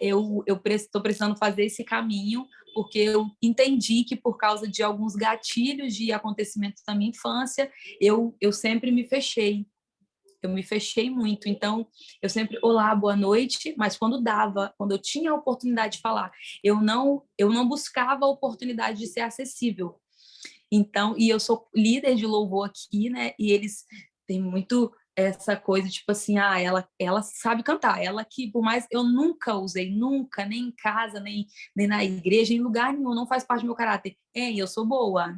eu estou precisando fazer esse caminho, porque eu entendi que por causa de alguns gatilhos de acontecimentos da minha infância, eu sempre me fechei. Eu me fechei muito, então eu sempre, olá, boa noite, mas quando eu tinha a oportunidade de falar, eu não buscava a oportunidade de ser acessível. Então, e eu sou líder de louvor aqui, né? E eles têm muito essa coisa, tipo assim, ela sabe cantar, ela que, por mais, eu nunca usei, nunca, nem em casa, nem na igreja, em lugar nenhum, não faz parte do meu caráter. Eu sou boa,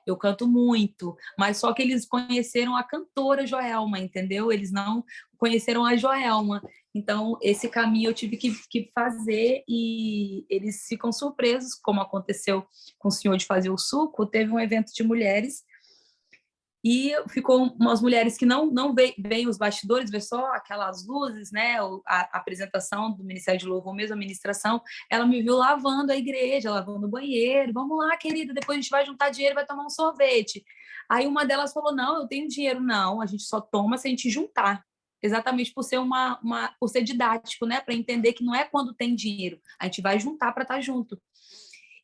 eu canto muito, mas só que eles conheceram a cantora Joelma, entendeu? Eles não conheceram a Joelma. Então, esse caminho eu tive que fazer, e eles ficam surpresos, como aconteceu com o senhor de fazer o suco. Teve um evento de mulheres, e ficou umas mulheres que não veem os bastidores, vê só aquelas luzes, né? A apresentação do Ministério de Louvor, mesmo a ministração. Ela me viu lavando a igreja, lavando o banheiro. Vamos lá, querida, depois a gente vai juntar dinheiro, vai tomar um sorvete. Aí uma delas falou, não, eu tenho dinheiro. Não, a gente só toma se a gente juntar. Exatamente por ser por ser didático, né? Para entender que não é quando tem dinheiro, a gente vai juntar para estar junto.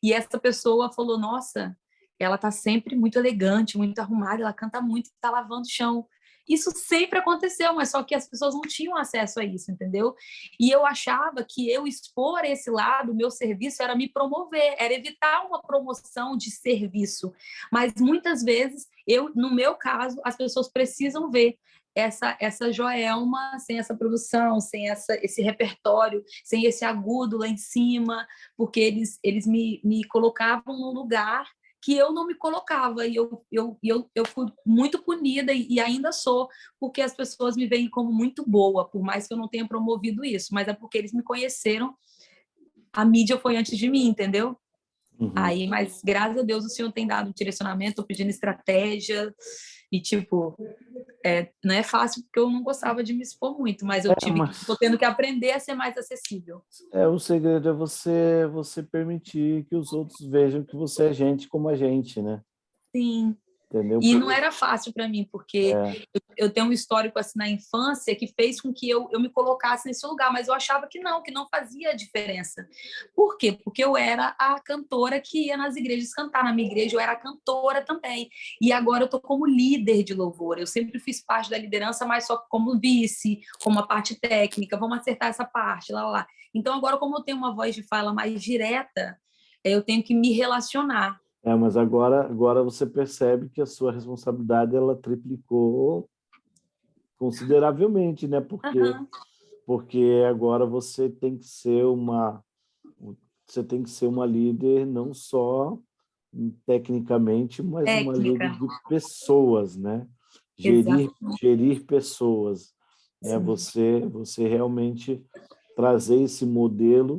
E essa pessoa falou, nossa, ela está sempre muito elegante, muito arrumada, ela canta muito, está lavando o chão. Isso sempre aconteceu, mas só que as pessoas não tinham acesso a isso, entendeu? E eu achava que eu expor esse lado, o meu serviço, era me promover, era evitar uma promoção de serviço. Mas muitas vezes, no meu caso, as pessoas precisam ver essa Joelma sem essa produção, sem esse repertório, sem esse agudo lá em cima, porque eles me colocavam num lugar que eu não me colocava, e eu fui muito punida, e ainda sou, porque as pessoas me veem como muito boa, por mais que eu não tenha promovido isso, mas é porque eles me conheceram, a mídia foi antes de mim, entendeu? Aí, mas graças a Deus o Senhor tem dado direcionamento, tô pedindo estratégia, e tipo, não é fácil porque eu não gostava de me expor muito, mas tô tendo que aprender a ser mais acessível. O segredo é você permitir que os outros vejam que você é gente como a gente, né? Sim. Entendeu? E não era fácil para mim, porque eu tenho um histórico assim na infância que fez com que eu me colocasse nesse lugar, mas eu achava que não fazia diferença. Por quê? Porque eu era a cantora que ia nas igrejas cantar. Na minha igreja eu era cantora também. E agora eu estou como líder de louvor. Eu sempre fiz parte da liderança, mas só como vice, como a parte técnica. Vamos acertar essa parte, lá. Então agora, como eu tenho uma voz de fala mais direta, eu tenho que me relacionar. Mas agora você percebe que a sua responsabilidade ela triplicou consideravelmente, né? Porque agora você tem que ser uma líder não só tecnicamente, mas uma líder de pessoas, né? Gerir pessoas, né? Você realmente trazer esse modelo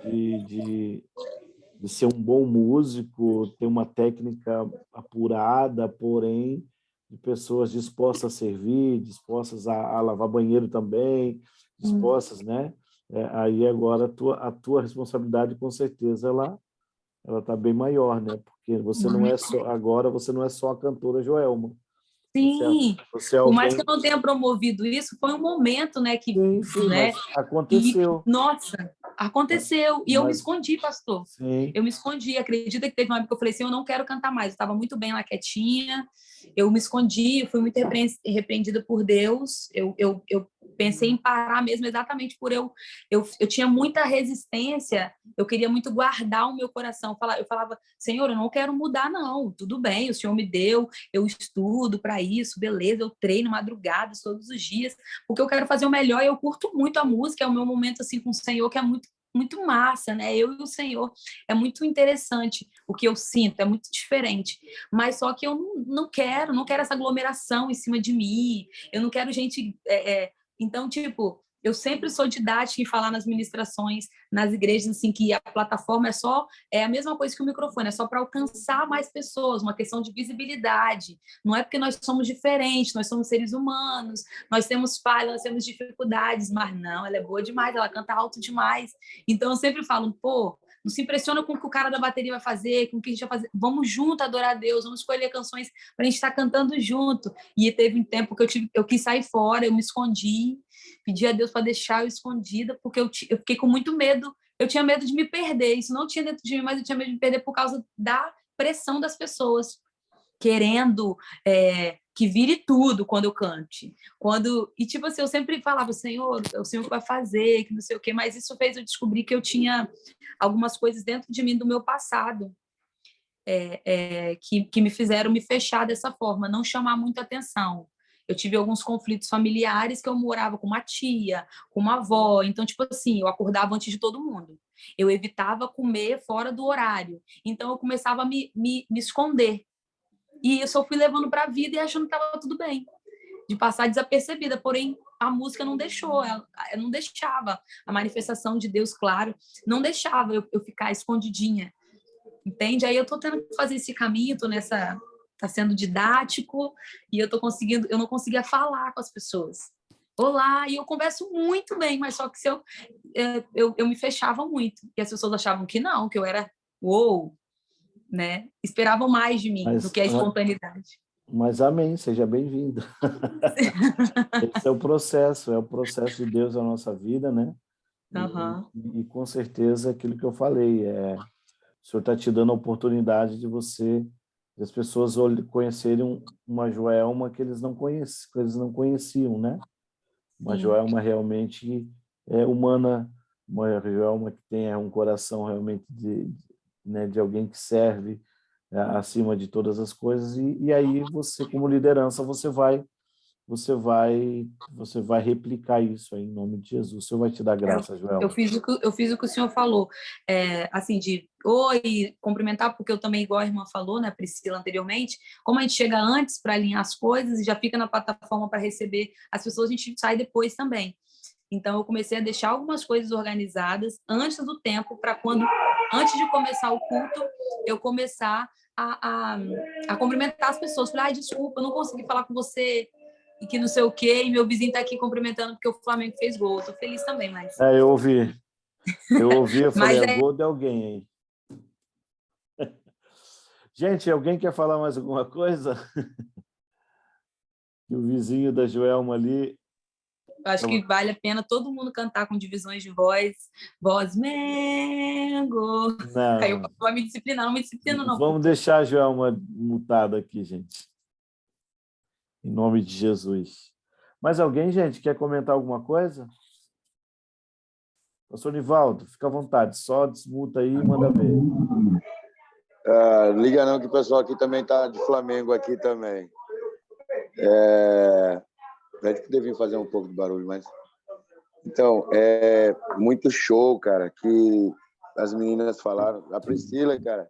de ser um bom músico, ter uma técnica apurada, porém de pessoas dispostas a servir, dispostas a lavar banheiro também, dispostas, né? Aí agora a tua responsabilidade, com certeza, ela está bem maior, né? Porque você não é só a cantora Joelma. Sim, você é por alguém... mais que eu não tenha promovido isso, foi um momento, né, que... Sim, né, mas aconteceu. Nossa, aconteceu. E eu me escondi, pastor. Sim. Eu me escondi. Acredita que teve uma época que eu falei assim, eu não quero cantar mais. Eu estava muito bem lá, quietinha. Eu me escondi, eu fui muito repreendida por Deus. Eu pensei em parar mesmo exatamente por eu tinha muita resistência, eu queria muito guardar o meu coração. Eu falava, Senhor, eu não quero mudar, não. Tudo bem, o Senhor me deu, eu estudo para isso, beleza, eu treino madrugadas todos os dias, porque eu quero fazer o melhor e eu curto muito a música, é o meu momento assim com o Senhor, que é muito massa, né? Eu e o Senhor, é muito interessante o que eu sinto, é muito diferente. Mas só que eu não quero essa aglomeração em cima de mim, eu não quero gente... Então, tipo, eu sempre sou didática em falar nas ministrações, nas igrejas, assim, que a plataforma é a mesma coisa que o microfone, é só para alcançar mais pessoas, uma questão de visibilidade. Não é porque nós somos diferentes, nós somos seres humanos, nós temos falhas, nós temos dificuldades, mas não, ela é boa demais, ela canta alto demais. Então, eu sempre falo, pô, não se impressiona com o que o cara da bateria vai fazer, com o que a gente vai fazer. Vamos junto adorar a Deus, vamos escolher canções para a gente estar cantando junto. E teve um tempo que eu quis sair fora, eu me escondi, pedi a Deus para deixar eu escondida, porque eu fiquei com muito medo. Eu tinha medo de me perder. Isso não tinha dentro de mim, mas eu tinha medo de me perder por causa da pressão das pessoas, querendo que vire tudo quando eu cante. E, tipo assim, eu sempre falava, Senhor, é o Senhor que vai fazer, que não sei o quê, mas isso fez eu descobrir que eu tinha algumas coisas dentro de mim do meu passado que me fizeram me fechar dessa forma, não chamar muita atenção. Eu tive alguns conflitos familiares que eu morava com uma tia, com uma avó, então, tipo assim, eu acordava antes de todo mundo. Eu evitava comer fora do horário. Então, eu começava a me esconder. E isso eu fui levando para a vida e achando que estava tudo bem, de passar desapercebida. Porém, a música não deixou, ela não deixava. A manifestação de Deus, claro, não deixava eu ficar escondidinha. Entende? Aí eu tô tendo que fazer esse caminho, tá sendo didático, e eu não conseguia falar com as pessoas. Olá, e eu converso muito bem, mas só que se eu me fechava muito, e as pessoas achavam que não, que eu era uou, né? Esperavam mais de mim do que a espontaneidade. Mas amém, seja bem-vindo. Esse é o processo de Deus na nossa vida, né? E com certeza aquilo que eu falei, o Senhor está te dando a oportunidade de você as pessoas conhecerem uma Joelma que eles não conheciam, né? Uma Sim. Joelma realmente humana, uma Joelma que tenha um coração realmente de alguém que serve acima de todas as coisas, e aí você, como liderança, você vai replicar isso aí, em nome de Jesus. O Senhor vai te dar graça, Joelma. Eu fiz o que o senhor falou, assim, de oi, cumprimentar, porque eu também, igual a irmã falou, né, Priscila, anteriormente, como a gente chega antes para alinhar as coisas e já fica na plataforma para receber as pessoas, a gente sai depois também. Então, eu comecei a deixar algumas coisas organizadas antes do tempo, para antes de começar o culto, eu começar a cumprimentar as pessoas. Falei, ai, desculpa, eu não consegui falar com você, e que não sei o quê, e meu vizinho está aqui cumprimentando porque o Flamengo fez gol. Eu tô feliz também, mas... Eu ouvi, eu falei, Mas é gol de alguém aí. Gente, alguém quer falar mais alguma coisa? O vizinho da Joelma ali... Acho que vale a pena todo mundo cantar com divisões de voz. Voz Mengo. Aí eu vou me disciplinar, não me disciplina, não. Vamos deixar a Joelma mutada aqui, gente. Em nome de Jesus. Mais alguém, gente, quer comentar alguma coisa? Pastor Nivaldo, fica à vontade. Só desmuta aí e manda ver. Liga não, que o pessoal aqui também está de Flamengo aqui também. Vai que devia fazer um pouco de barulho, mas... Então, muito show, cara, que as meninas falaram. A Priscila, cara,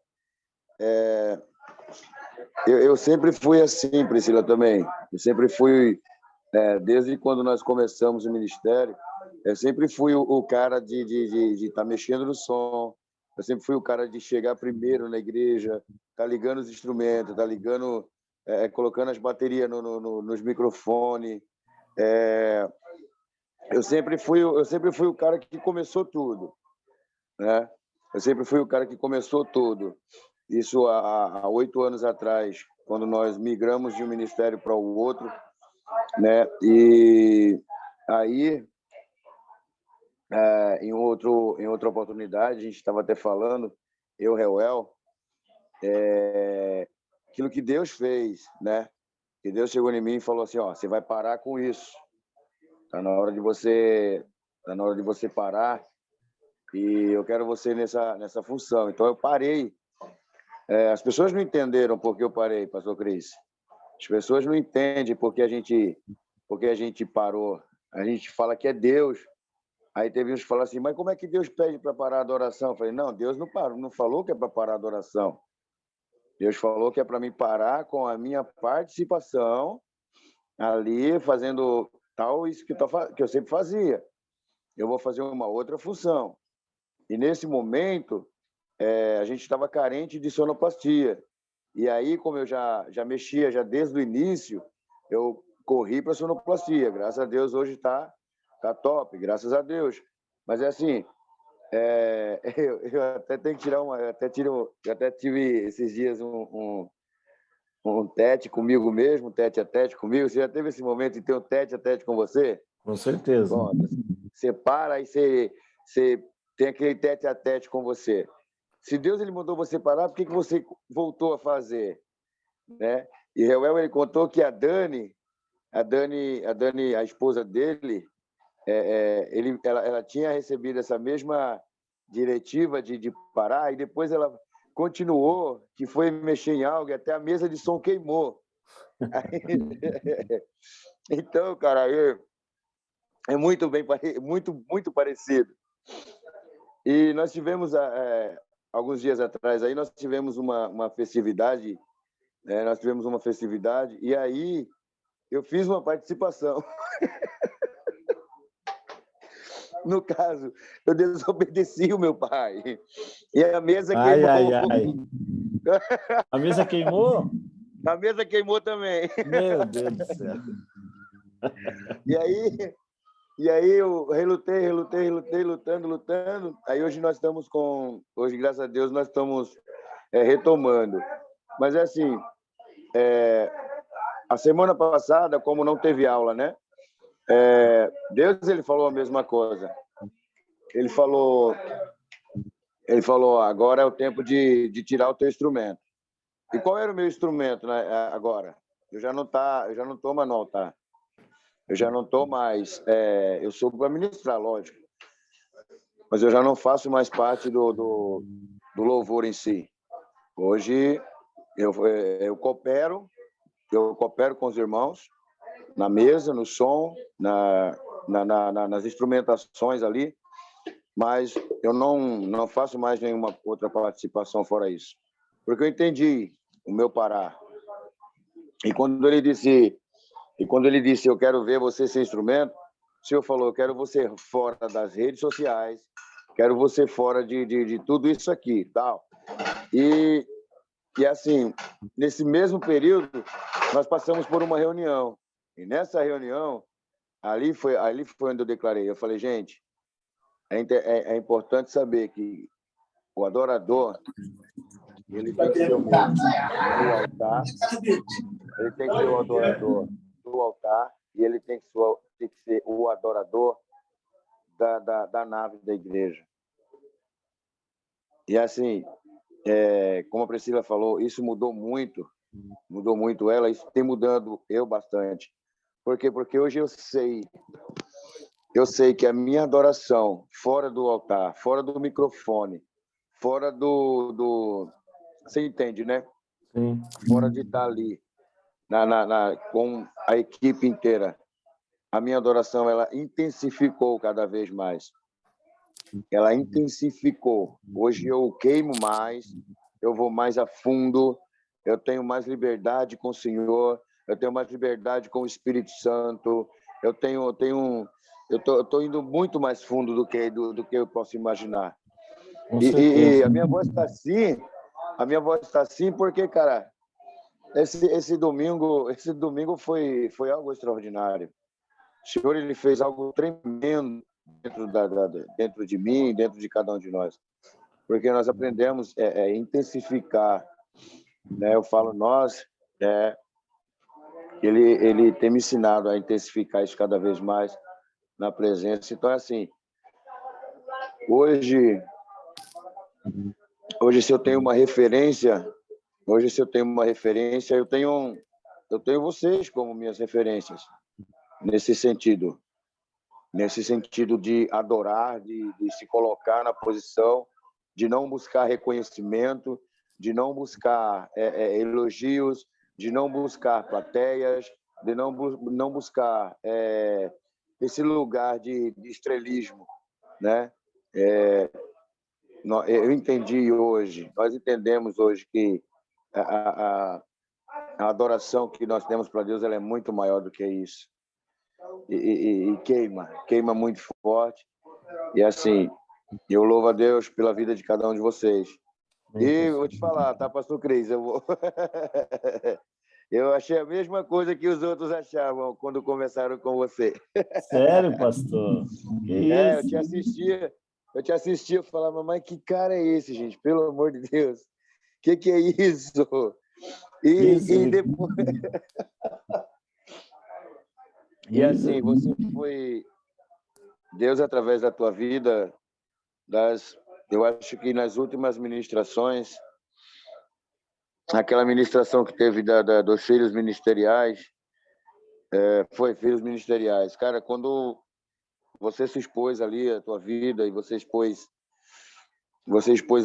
eu sempre fui assim, Priscila, também. Eu sempre fui, desde quando nós começamos o ministério, eu sempre fui o cara de estar mexendo no som. Eu sempre fui o cara de chegar primeiro na igreja, tá ligando os instrumentos, tá ligando, colocando as baterias nos microfones. Eu sempre fui o cara que começou tudo, né? Eu sempre fui o cara que começou tudo. Isso há 8 anos atrás, quando nós migramos de um ministério para o outro, né? E aí, em outra oportunidade, a gente estava até falando, eu, Reuel, aquilo que Deus fez, né? Que Deus chegou em mim e falou assim, ó, você vai parar com isso. Tá na hora de você parar, e eu quero você nessa função. Então eu parei. As pessoas não entenderam por que eu parei, pastor Cris. As pessoas não entendem porque a gente parou. A gente fala que é Deus. Aí teve uns que falaram assim, mas como é que Deus pede para parar a adoração? Eu falei, não, Deus não falou que é para parar a adoração. Deus falou que é para mim parar com a minha participação ali, fazendo tal isso que eu sempre fazia. Eu vou fazer uma outra função. E nesse momento, a gente estava carente de sonoplastia. E aí, como eu já mexia já desde o início, eu corri para a sonoplastia. Graças a Deus, hoje está top, graças a Deus. Mas é assim, eu até tenho que tirar uma... Eu até tive esses dias um tete comigo mesmo, tete a tete comigo. Você já teve esse momento de ter um tete a tete com você? Com certeza. Bom, você para e você tem aquele tete a tete com você. Se Deus ele mandou você parar, por que você voltou a fazer? Né? E Reuel, ele contou que a Dani, a esposa dele, ela tinha recebido essa mesma diretiva de parar, e depois ela continuou, que foi mexer em algo, e até a mesa de som queimou. Então, cara, é muito muito parecido. E nós tivemos, alguns dias atrás, aí nós tivemos uma festividade, e aí eu fiz uma participação. No caso, eu desobedeci o meu pai. E a mesa queimou. Ai. A mesa queimou? A mesa queimou também. Meu Deus do céu. E aí eu relutei, lutando. Aí hoje graças a Deus, nós estamos retomando. Mas é assim, a semana passada, como não teve aula, né? Deus ele falou a mesma coisa. Ele falou, agora é o tempo de tirar o teu instrumento. E qual era o meu instrumento, né, agora? Eu já não estou mais no altar. Eu já não estou mais... eu sou para ministrar, lógico. Mas eu já não faço mais parte do louvor em si. Hoje eu coopero com os irmãos na mesa, no som, nas instrumentações ali, mas eu não faço mais nenhuma outra participação fora isso. Porque eu entendi o meu parar. E quando ele disse, eu quero ver você sem instrumento, o Senhor falou, eu quero você fora das redes sociais, quero você fora de tudo isso aqui, tal. E assim, nesse mesmo período, nós passamos por uma reunião. E nessa reunião, ali foi onde eu declarei. Eu falei, gente, é importante saber que o adorador, ele tem que ser o mesmo no altar, ele tem que ser o adorador do altar e ele tem que ser o adorador da nave da igreja. E assim, como a Priscila falou, isso mudou muito ela, isso tem mudando eu bastante. Por quê? Porque hoje eu sei que a minha adoração fora do altar, fora do microfone, fora você entende, né? Sim. Fora de estar ali com a equipe inteira, a minha adoração ela intensificou cada vez mais. Ela intensificou. Hoje eu queimo mais, eu vou mais a fundo, eu tenho mais liberdade com o Senhor, eu tenho mais liberdade com o Espírito Santo, eu tô indo muito mais fundo do que eu posso imaginar. E a minha voz está assim, porque, cara, esse domingo foi algo extraordinário. O Senhor ele fez algo tremendo dentro de mim, dentro de cada um de nós, porque nós aprendemos a intensificar, né? Eu falo nós, ele tem me ensinado a intensificar isso cada vez mais na presença. Então, assim, hoje se eu tenho uma referência, eu tenho vocês como minhas referências nesse sentido de adorar, de se colocar na posição, de não buscar reconhecimento, de não buscar elogios, de não buscar plateias, de não buscar esse lugar de estrelismo, né? Eu entendi hoje, nós entendemos hoje que a adoração que nós temos para Deus ela é muito maior do que isso. E queima muito forte. E assim, eu louvo a Deus pela vida de cada um de vocês. E vou te falar, tá, pastor Cris? Eu achei a mesma coisa que os outros achavam quando conversaram com você. Sério, pastor? Que isso? Eu te assistia, eu falava, mas que cara é esse, gente? Pelo amor de Deus. Que é isso? E depois... E assim, você foi... Deus, através da tua vida, eu acho que nas últimas ministrações, aquela ministração que teve dos filhos ministeriais, foi filhos ministeriais. Cara, quando você se expôs ali a tua vida e você expôs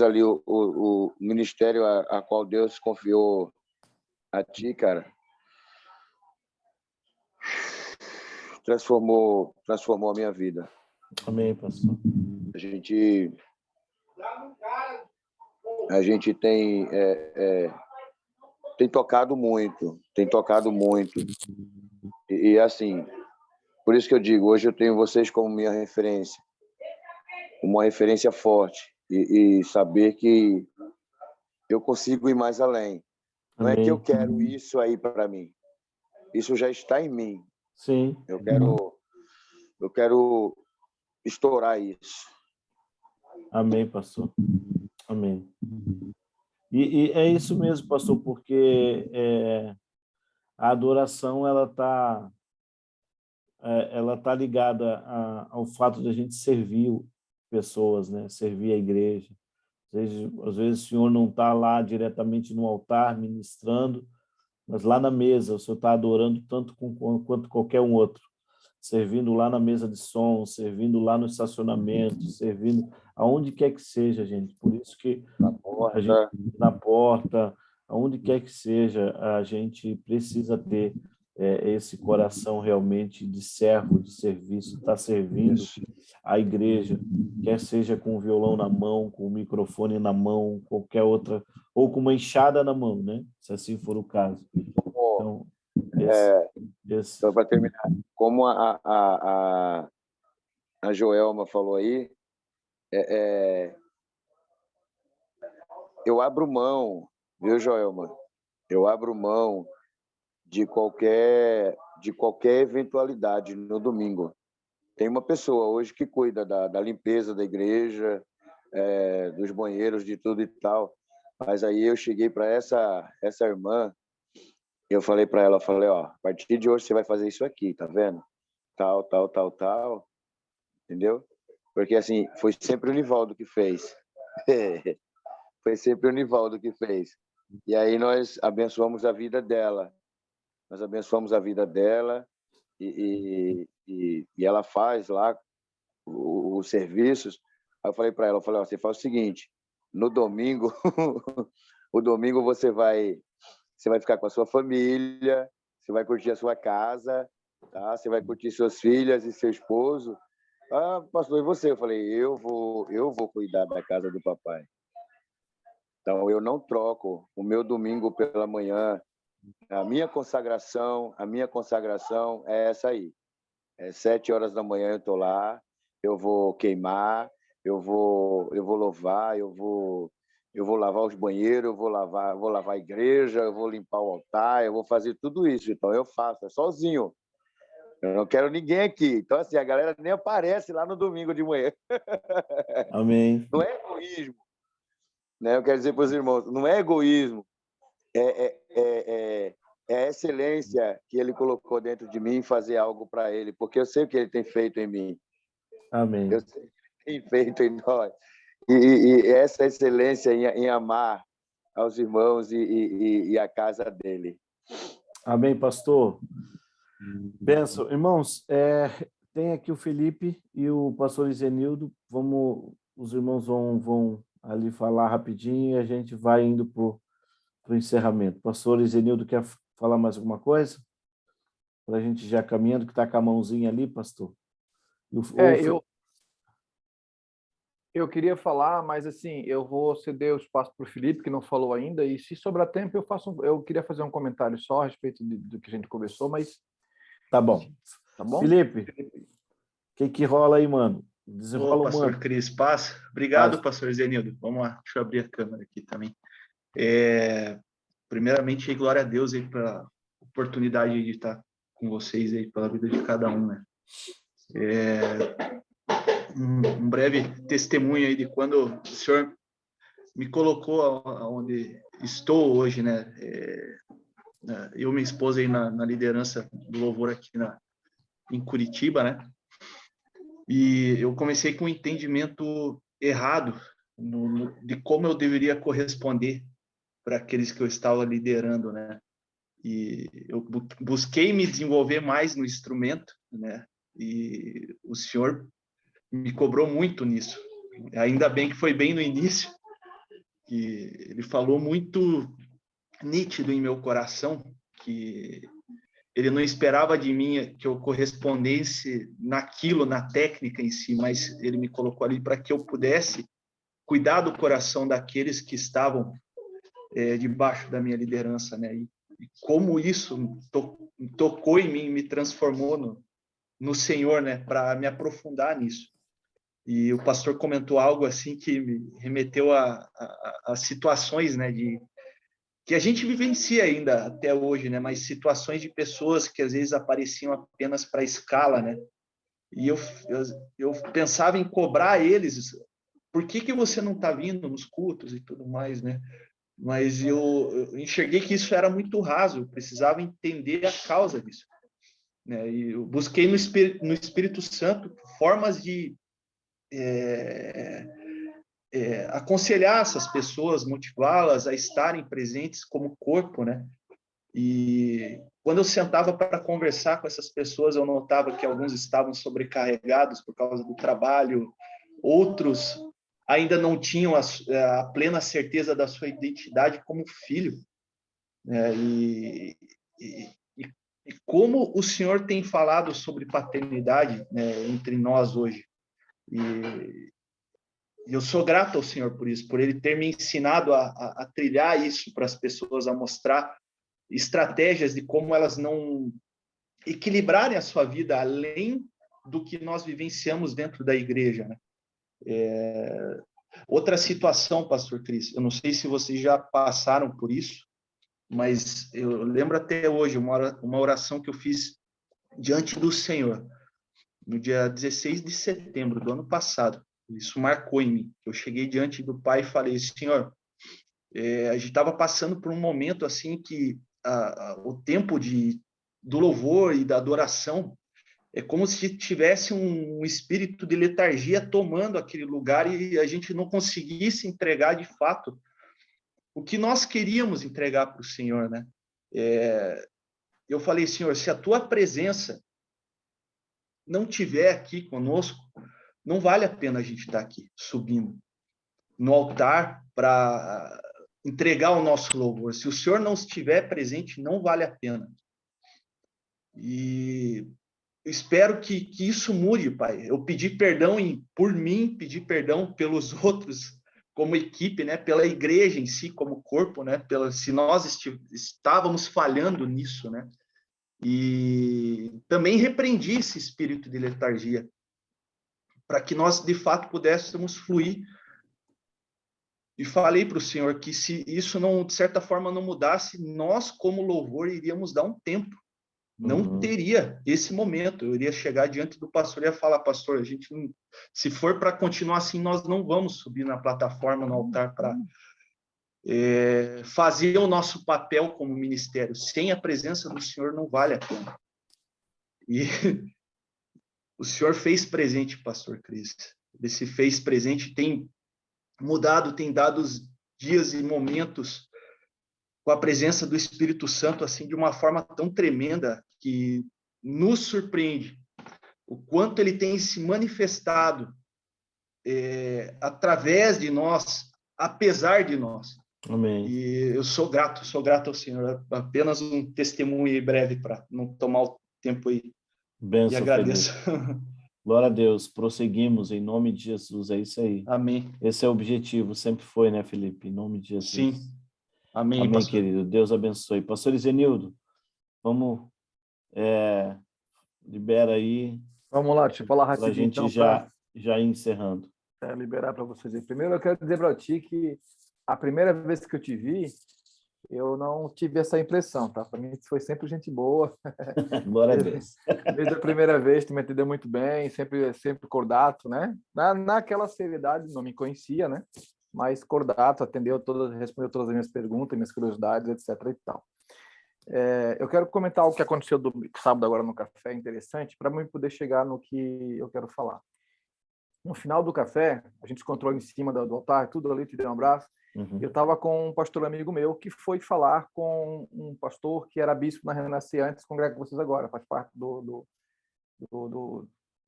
ali o ministério a qual Deus confiou a ti, cara, transformou a minha vida. Amém, pastor. A gente tem tocado muito. E assim, por isso que eu digo, hoje eu tenho vocês como minha referência, uma referência forte, e saber que eu consigo ir mais além. Não Amém. É que eu quero isso aí para mim. Isso já está em mim. Sim. Eu quero estourar isso. Amém, pastor. Amém. E é isso mesmo, pastor, porque a adoração ela tá ligada ao fato de a gente servir pessoas, né? Servir a igreja, Às vezes o senhor não está lá diretamente no altar ministrando, mas lá na mesa o senhor está adorando tanto quanto qualquer um outro, servindo lá na mesa de som, servindo lá no estacionamento, servindo aonde quer que seja, gente. Por isso que a gente, na porta, aonde quer que seja, a gente precisa ter esse coração realmente de servo, de serviço, está servindo a igreja, quer seja com o violão na mão, com o microfone na mão, qualquer outra, ou com uma enxada na mão, né? Se assim for o caso. Então, só para terminar, como a Joelma falou aí, eu abro mão, viu, Joelma? Eu abro mão de qualquer eventualidade no domingo. Tem uma pessoa hoje que cuida da limpeza da igreja, dos banheiros, de tudo e tal. Mas aí eu cheguei para essa irmã, eu falei para ela, ó, a partir de hoje você vai fazer isso aqui, tá vendo? Tal, tal, tal, tal, entendeu? Porque assim, foi sempre o Nivaldo que fez. Foi sempre o Nivaldo que fez. E aí nós abençoamos a vida dela. Nós abençoamos a vida dela e ela faz lá os serviços. Aí eu falei para ela, ó, você faz o seguinte, no domingo, o domingo você vai ficar com a sua família, você vai curtir a sua casa, tá? Você vai curtir suas filhas e seu esposo. Ah, pastor, e você? Eu falei, eu vou cuidar da casa do papai. Então, eu não troco o meu domingo pela manhã. A minha consagração é essa aí. 7 horas da manhã eu estou lá, eu vou queimar, eu vou louvar, eu vou lavar os banheiros, eu vou lavar a igreja, eu vou limpar o altar, eu vou fazer tudo isso. Então, eu faço, sozinho. Eu não quero ninguém aqui. Então, assim, a galera nem aparece lá no domingo de manhã. Amém. Não é egoísmo, né? Eu quero dizer para os irmãos, não é egoísmo, é a excelência que ele colocou dentro de mim fazer algo para ele, porque eu sei o que ele tem feito em mim. Amém. Eu sei o que ele tem feito em nós. E essa excelência em amar aos irmãos e a casa dele. Amém, pastor. Benção. Irmãos, tem aqui o Felipe e o pastor Isenildo. Os irmãos vão ali falar rapidinho e a gente vai indo para o encerramento. Pastor Isenildo, quer falar mais alguma coisa? Para a gente já caminhando, que está com a mãozinha ali, pastor. Eu queria falar, mas assim, eu vou ceder o espaço para o Felipe, que não falou ainda, e se sobrar tempo, eu queria fazer um comentário só a respeito do que a gente conversou, mas... Tá bom. Tá bom? Felipe, o que rola aí, mano? Desenrola, pastor mano. Cris, paz. Obrigado, pastor Zenildo. Vamos lá, deixa eu abrir a câmera aqui também. Primeiramente, glória a Deus aí pela oportunidade de estar com vocês aí, pela vida de cada um, né? Um breve testemunho aí de quando o senhor me colocou onde estou hoje, né? Eu e minha esposa aí na liderança do louvor aqui em Curitiba, né? E eu comecei com um entendimento errado de como eu deveria corresponder para aqueles que eu estava liderando, né? E eu busquei me desenvolver mais no instrumento, né? E o senhor me cobrou muito nisso. Ainda bem que foi bem no início, que ele falou muito nítido em meu coração, que ele não esperava de mim que eu correspondesse naquilo, na técnica em si, mas ele me colocou ali para que eu pudesse cuidar do coração daqueles que estavam debaixo da minha liderança, né? E como isso tocou em mim, me transformou no Senhor, né? Para me aprofundar nisso. E o pastor comentou algo assim que me remeteu a situações, né? Que a gente vivencia ainda até hoje, né? Mas situações de pessoas que às vezes apareciam apenas para escala, né? E eu pensava em cobrar eles, por que você não está vindo nos cultos e tudo mais, né? Mas eu enxerguei que isso era muito raso, eu precisava entender a causa disso, né? E eu busquei no Espírito Santo formas de aconselhar essas pessoas, motivá-las a estarem presentes como corpo, né? E quando eu sentava para conversar com essas pessoas, eu notava que alguns estavam sobrecarregados por causa do trabalho, outros ainda não tinham a plena certeza da sua identidade como filho, né? E como o Senhor tem falado sobre paternidade, né, entre nós hoje. E eu sou grato ao Senhor por isso, por Ele ter me ensinado a trilhar isso para as pessoas, a mostrar estratégias de como elas não equilibrarem a sua vida além do que nós vivenciamos dentro da igreja, né? Outra situação, Pastor Cris, eu não sei se vocês já passaram por isso, mas eu lembro até hoje uma oração que eu fiz diante do Senhor, no dia 16 de setembro do ano passado. Isso marcou em mim. Eu cheguei diante do Pai e falei: Senhor, a gente estava passando por um momento assim que o tempo do louvor e da adoração é como se tivesse um espírito de letargia tomando aquele lugar e a gente não conseguisse entregar de fato o que nós queríamos entregar para o Senhor, né? Eu falei: Senhor, se a tua presença não tiver aqui conosco, não vale a pena a gente estar aqui subindo no altar para entregar o nosso louvor. Se o Senhor não estiver presente, não vale a pena. E eu espero que isso mude, Pai. Eu pedi perdão por mim, pedi perdão pelos outros como equipe, né? Pela igreja em si, como corpo, né? Se nós estávamos falhando nisso, né? E também repreendi esse espírito de letargia, para que nós, de fato, pudéssemos fluir. E falei para o Senhor que se isso não, de certa forma, não mudasse, nós, como louvor, iríamos dar um tempo. Não teria esse momento. Eu iria chegar diante do pastor e ia falar: pastor, a gente não, se for para continuar assim, nós não vamos subir na plataforma, no altar, para fazer o nosso papel como ministério. Sem a presença do Senhor, não vale a pena. E o Senhor fez presente, pastor Cris. Ele se fez presente, tem mudado, tem dado os dias e momentos com a presença do Espírito Santo, assim, de uma forma tão tremenda que nos surpreende o quanto ele tem se manifestado através de nós, apesar de nós. Amém. E eu sou grato ao Senhor. Apenas um testemunho aí breve para não tomar o tempo aí. Benção, e agradeço. Glória a Deus. Prosseguimos em nome de Jesus. É isso aí. Amém. Esse é o objetivo, sempre foi, né, Felipe? Em nome de Jesus. Sim. Amém, Amém, pastor. querido. Deus abençoe. Pastor Isenildo, vamos, libera aí. Vamos lá, deixa eu falar Para a rapidinho. gente Então, já ir encerrando. liberar para vocês aí. Primeiro, eu quero dizer para ti que a primeira vez que eu te vi, eu não tive essa impressão, tá? Para mim, foi sempre gente boa. Glória a Deus. Desde a primeira vez, tu me atendeu muito bem, sempre cordato, né? Naquela seriedade, não me conhecia, né? Mas cordato, respondeu todas as minhas perguntas, minhas curiosidades, etc. e tal. Eu quero comentar o que aconteceu do sábado agora no café, interessante, para mim poder chegar no que eu quero falar. No final do café, a gente se encontrou em cima do altar, tudo ali, te dei um abraço. Eu estava com um pastor amigo meu que foi falar com um pastor que era bispo na Renascer antes, congrega com vocês agora, faz parte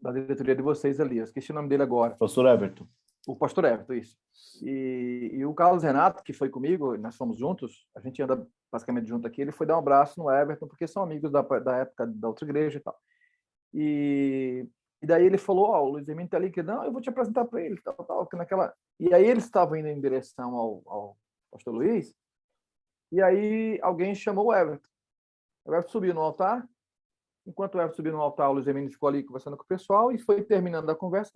da diretoria de vocês ali. Eu esqueci o nome dele agora. Pastor Everton. O pastor Everton, isso. E o Carlos Renato, que foi comigo, nós fomos juntos, a gente anda basicamente junto aqui, ele foi dar um abraço no Everton, porque são amigos da época da outra igreja e tal. E daí ele falou: o Luiz Emílio tá ali, que não, eu vou te apresentar para ele, tal, que naquela... E aí eles estavam indo em direção ao pastor Luiz, e aí alguém chamou o Everton. O Everton subiu no altar. Enquanto o Everton subiu no altar, o Luiz Emílio ficou ali conversando com o pessoal e foi terminando a conversa.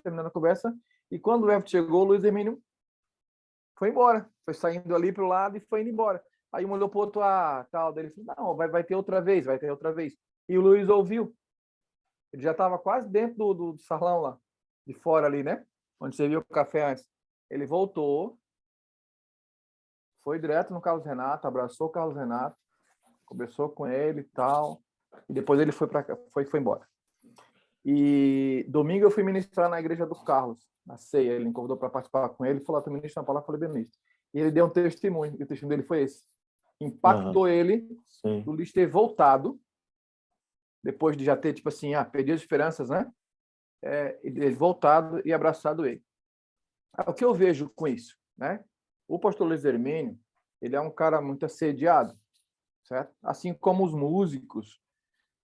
E quando o Everton chegou, o Luiz Emílio foi embora. Foi saindo ali para o lado e foi indo embora. Aí um olhou para o outro, tal, dele falou: não, vai ter outra vez, vai ter outra vez. E o Luiz ouviu. Ele já estava quase dentro do salão lá, de fora ali, né? Onde você viu o café antes. Ele voltou, foi direto no Carlos Renato, abraçou o Carlos Renato, conversou com ele e tal. E depois ele foi embora. E domingo eu fui ministrar na igreja do Carlos, na ceia. Ele me convidou para participar com ele. Falou, tu ministra uma palavra, eu falei, ministro. E ele deu um testemunho, e o testemunho dele foi esse. Impactou ele, Sim. o Luiz ter voltado, depois de já ter, tipo assim, perdi as esperanças, né? Ele voltado e abraçado ele. O que eu vejo com isso, né? O pastor Luiz Hermínio, ele é um cara muito assediado, certo? Assim como os músicos,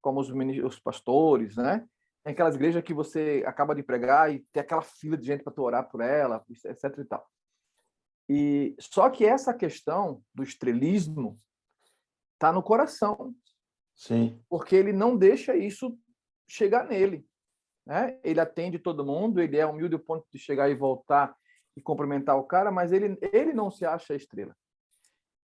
como os pastores, né? Tem aquelas igrejas que você acaba de pregar e tem aquela fila de gente para tu orar por ela, etc e tal. E só que essa questão do estrelismo está no coração. Sim. Porque ele não deixa isso chegar nele, né? Ele atende todo mundo, ele é humilde ao ponto de chegar e voltar e cumprimentar o cara, mas ele não se acha estrela.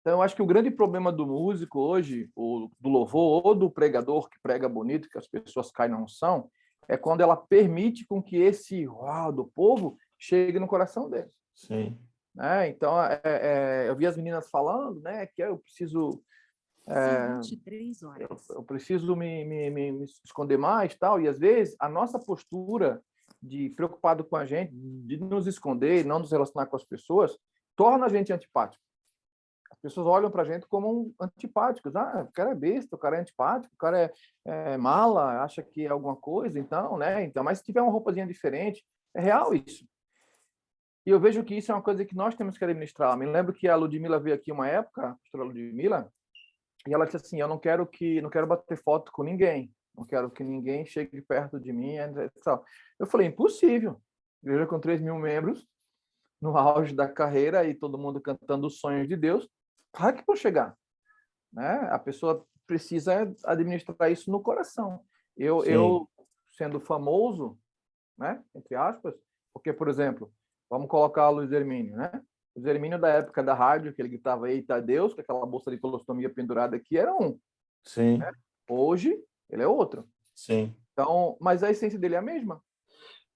Então, eu acho que o grande problema do músico hoje, ou do louvor, ou do pregador que prega bonito, que as pessoas caem na unção, é quando ela permite com que esse uau do povo chegue no coração dele. Sim. Né? Então, eu vi as meninas falando, né, que eu preciso... eu preciso me esconder mais, tal, e às vezes a nossa postura de preocupado com a gente, de nos esconder, não nos relacionar com as pessoas, torna a gente antipático. As pessoas olham para a gente como antipáticos. O cara é besta, o cara é antipático, o cara é mala, acha que é alguma coisa, então, né? Então, mas se tiver uma roupazinha diferente, é real isso. E eu vejo que isso é uma coisa que nós temos que administrar. Me lembro que a Ludmila veio aqui uma época, a pastora Ludmila, e ela disse assim, eu não quero bater foto com ninguém, não quero que ninguém chegue perto de mim. Eu falei, impossível. Igreja com 3 mil membros, no auge da carreira, e todo mundo cantando os sonhos de Deus, claro que vão chegar. Né? A pessoa precisa administrar isso no coração. Eu sendo famoso, né, entre aspas, porque, por exemplo, vamos colocar o Luiz Hermínio, né? O Luiz Hermínio da época da rádio, que ele gritava Eita Deus, com aquela bolsa de colostomia pendurada aqui, era um. Sim. Né? Hoje, ele é outro. Sim. Então, mas a essência dele é a mesma.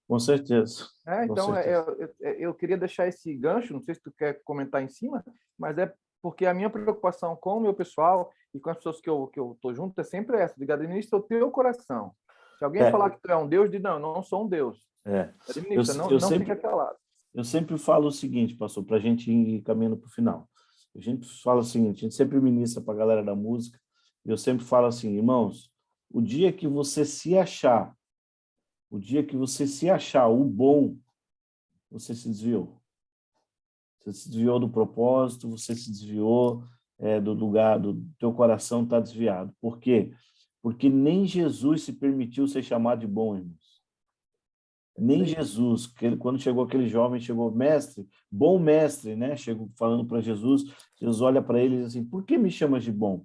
Com certeza. Então, Com certeza. eu queria deixar esse gancho, não sei se tu quer comentar em cima, mas é porque a minha preocupação com o meu pessoal e com as pessoas que eu estou junto é sempre essa, de administrar o teu coração. Se alguém falar que tu é um Deus, diz, não, eu não sou um Deus. Administra, não fica calado. Eu sempre falo o seguinte, pastor, para a gente ir caminhando para o final. A gente fala o seguinte, a gente sempre ministra para a galera da música, e eu sempre falo assim, irmãos, o dia que você se achar o bom, você se desviou. Você se desviou do propósito, você se desviou do lugar, do teu coração está desviado. Por quê? Porque nem Jesus se permitiu ser chamado de bom, irmãos. Nem Jesus, quando chegou aquele jovem, chegou mestre, bom mestre, né? Chegou falando para Jesus, Jesus olha para ele e diz assim, por que me chamas de bom?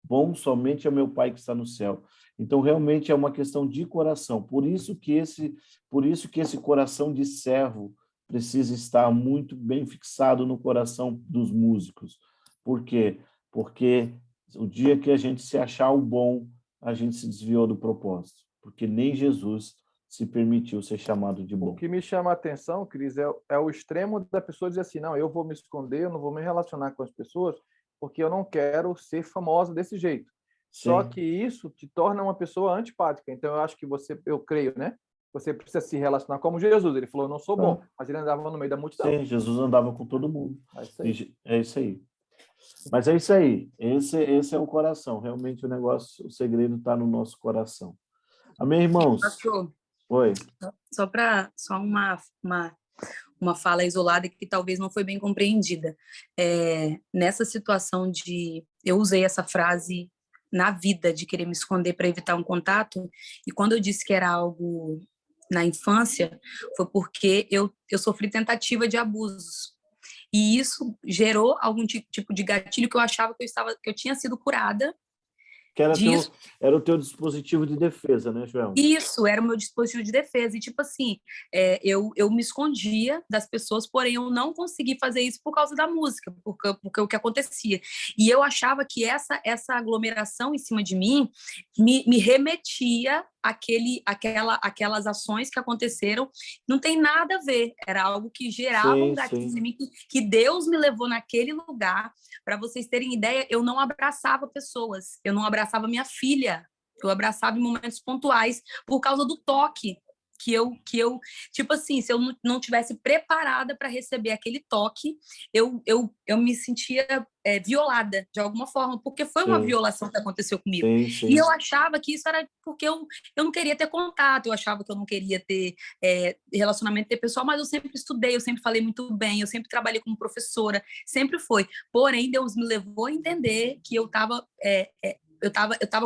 Bom somente é o meu Pai que está no céu. Então, realmente é uma questão de coração. Por isso que esse coração de servo precisa estar muito bem fixado no coração dos músicos. Por quê? Porque o dia que a gente se achar o bom, a gente se desviou do propósito. Porque nem Jesus se permitiu ser chamado de bom. O que me chama a atenção, Cris, é o extremo da pessoa dizer assim, não, eu vou me esconder, eu não vou me relacionar com as pessoas, porque eu não quero ser famosa desse jeito. Sim. Só que isso te torna uma pessoa antipática. Então, eu acho que eu creio, né? Você precisa se relacionar como Jesus. Ele falou, eu não sou bom, mas ele andava no meio da multidão. Sim, Jesus andava com todo mundo. É isso aí. Mas é isso aí. Esse é o coração. Realmente o segredo está no nosso coração. Amém, irmãos? Pastor, oi. Só uma fala isolada que talvez não foi bem compreendida. Nessa situação eu usei essa frase na vida de querer me esconder para evitar um contato, e quando eu disse que era algo na infância, foi porque eu sofri tentativa de abusos. E isso gerou algum tipo de gatilho que eu achava que eu tinha sido curada. Que era o teu dispositivo de defesa, né, Joel? Isso, era o meu dispositivo de defesa. E, tipo assim, eu me escondia das pessoas, porém eu não consegui fazer isso por causa da música, porque o que acontecia. E eu achava que essa aglomeração em cima de mim me remetia aquelas ações que aconteceram. Não tem nada a ver, era algo que gerava um gatilho em mim, que Deus me levou naquele lugar. Para vocês terem ideia, eu não abraçava pessoas, eu não abraçava minha filha. Eu abraçava em momentos pontuais por causa do toque que eu tipo assim, se eu não tivesse preparada para receber aquele toque, eu me sentia violada de alguma forma, porque foi uma Sim, violação que aconteceu comigo. sim, E sim. eu achava que isso era porque eu não queria ter contato, eu achava que eu não queria ter relacionamento pessoal, mas eu sempre estudei, eu sempre falei muito bem, eu sempre trabalhei como professora, sempre foi. Porém, Deus me levou a entender que eu estava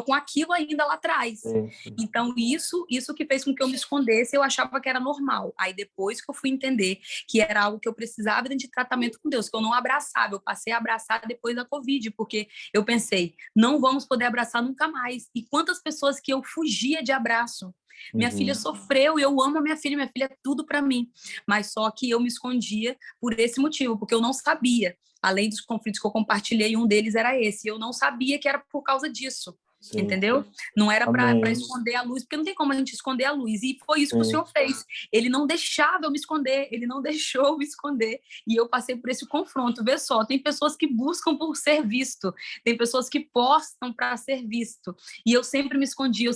com aquilo ainda lá atrás. Sim, sim. Então, isso que fez com que eu me escondesse, eu achava que era normal. Aí, depois que eu fui entender que era algo que eu precisava de tratamento com Deus, que eu não abraçava, eu passei a abraçar depois da Covid, porque eu pensei, não vamos poder abraçar nunca mais. E quantas pessoas que eu fugia de abraço. Minha filha sofreu, eu amo a minha filha é tudo para mim. Mas só que eu me escondia por esse motivo, porque eu não sabia. Além dos conflitos que eu compartilhei, um deles era esse. Eu não sabia que era por causa disso. Sim. Entendeu? Não era para Amém. esconder a luz, porque não tem como a gente esconder a luz. E foi isso que o Sim. Senhor fez. Ele não deixava eu me esconder, ele não deixou eu me esconder. E eu passei por esse confronto. Vê só, tem pessoas que buscam por ser visto, tem pessoas que postam para ser visto. E eu sempre me escondia,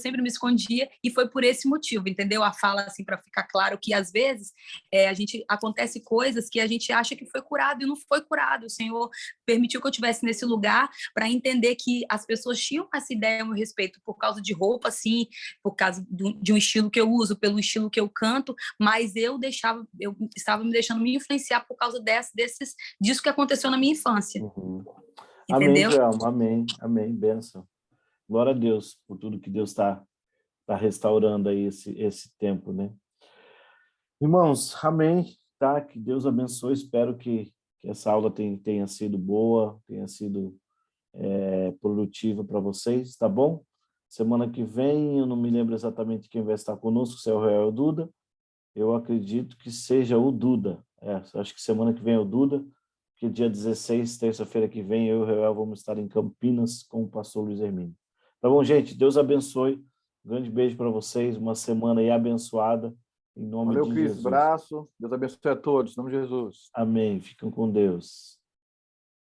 e foi por esse motivo, entendeu? A fala, assim, para ficar claro que às vezes acontece coisas que a gente acha que foi curado e não foi curado. O Senhor permitiu que eu estivesse nesse lugar para entender que as pessoas tinham essa ideia a meu respeito por causa de roupa, assim, por causa de um estilo que eu uso, pelo estilo que eu canto, mas eu estava me deixando me influenciar por causa disso que aconteceu na minha infância. Amém, Entendeu? Joelma, amém, amém, bênção. Glória a Deus por tudo que Deus está restaurando aí esse tempo, né? Irmãos, amém, tá? Que Deus abençoe, espero que essa aula tenha sido boa, tenha sido produtiva para vocês, tá bom? Semana que vem, eu não me lembro exatamente quem vai estar conosco, se é o Roel ou o Duda. Eu acredito que seja o Duda. Acho que semana que vem é o Duda, porque dia 16, terça-feira que vem, eu e o Roel vamos estar em Campinas com o pastor Luiz Hermínio. Tá bom, gente? Deus abençoe. Um grande beijo para vocês, uma semana aí abençoada, em nome Valeu, de Cris. Jesus. Abraço. Deus abençoe a todos. Em nome de Jesus. Amém. Fiquem com Deus.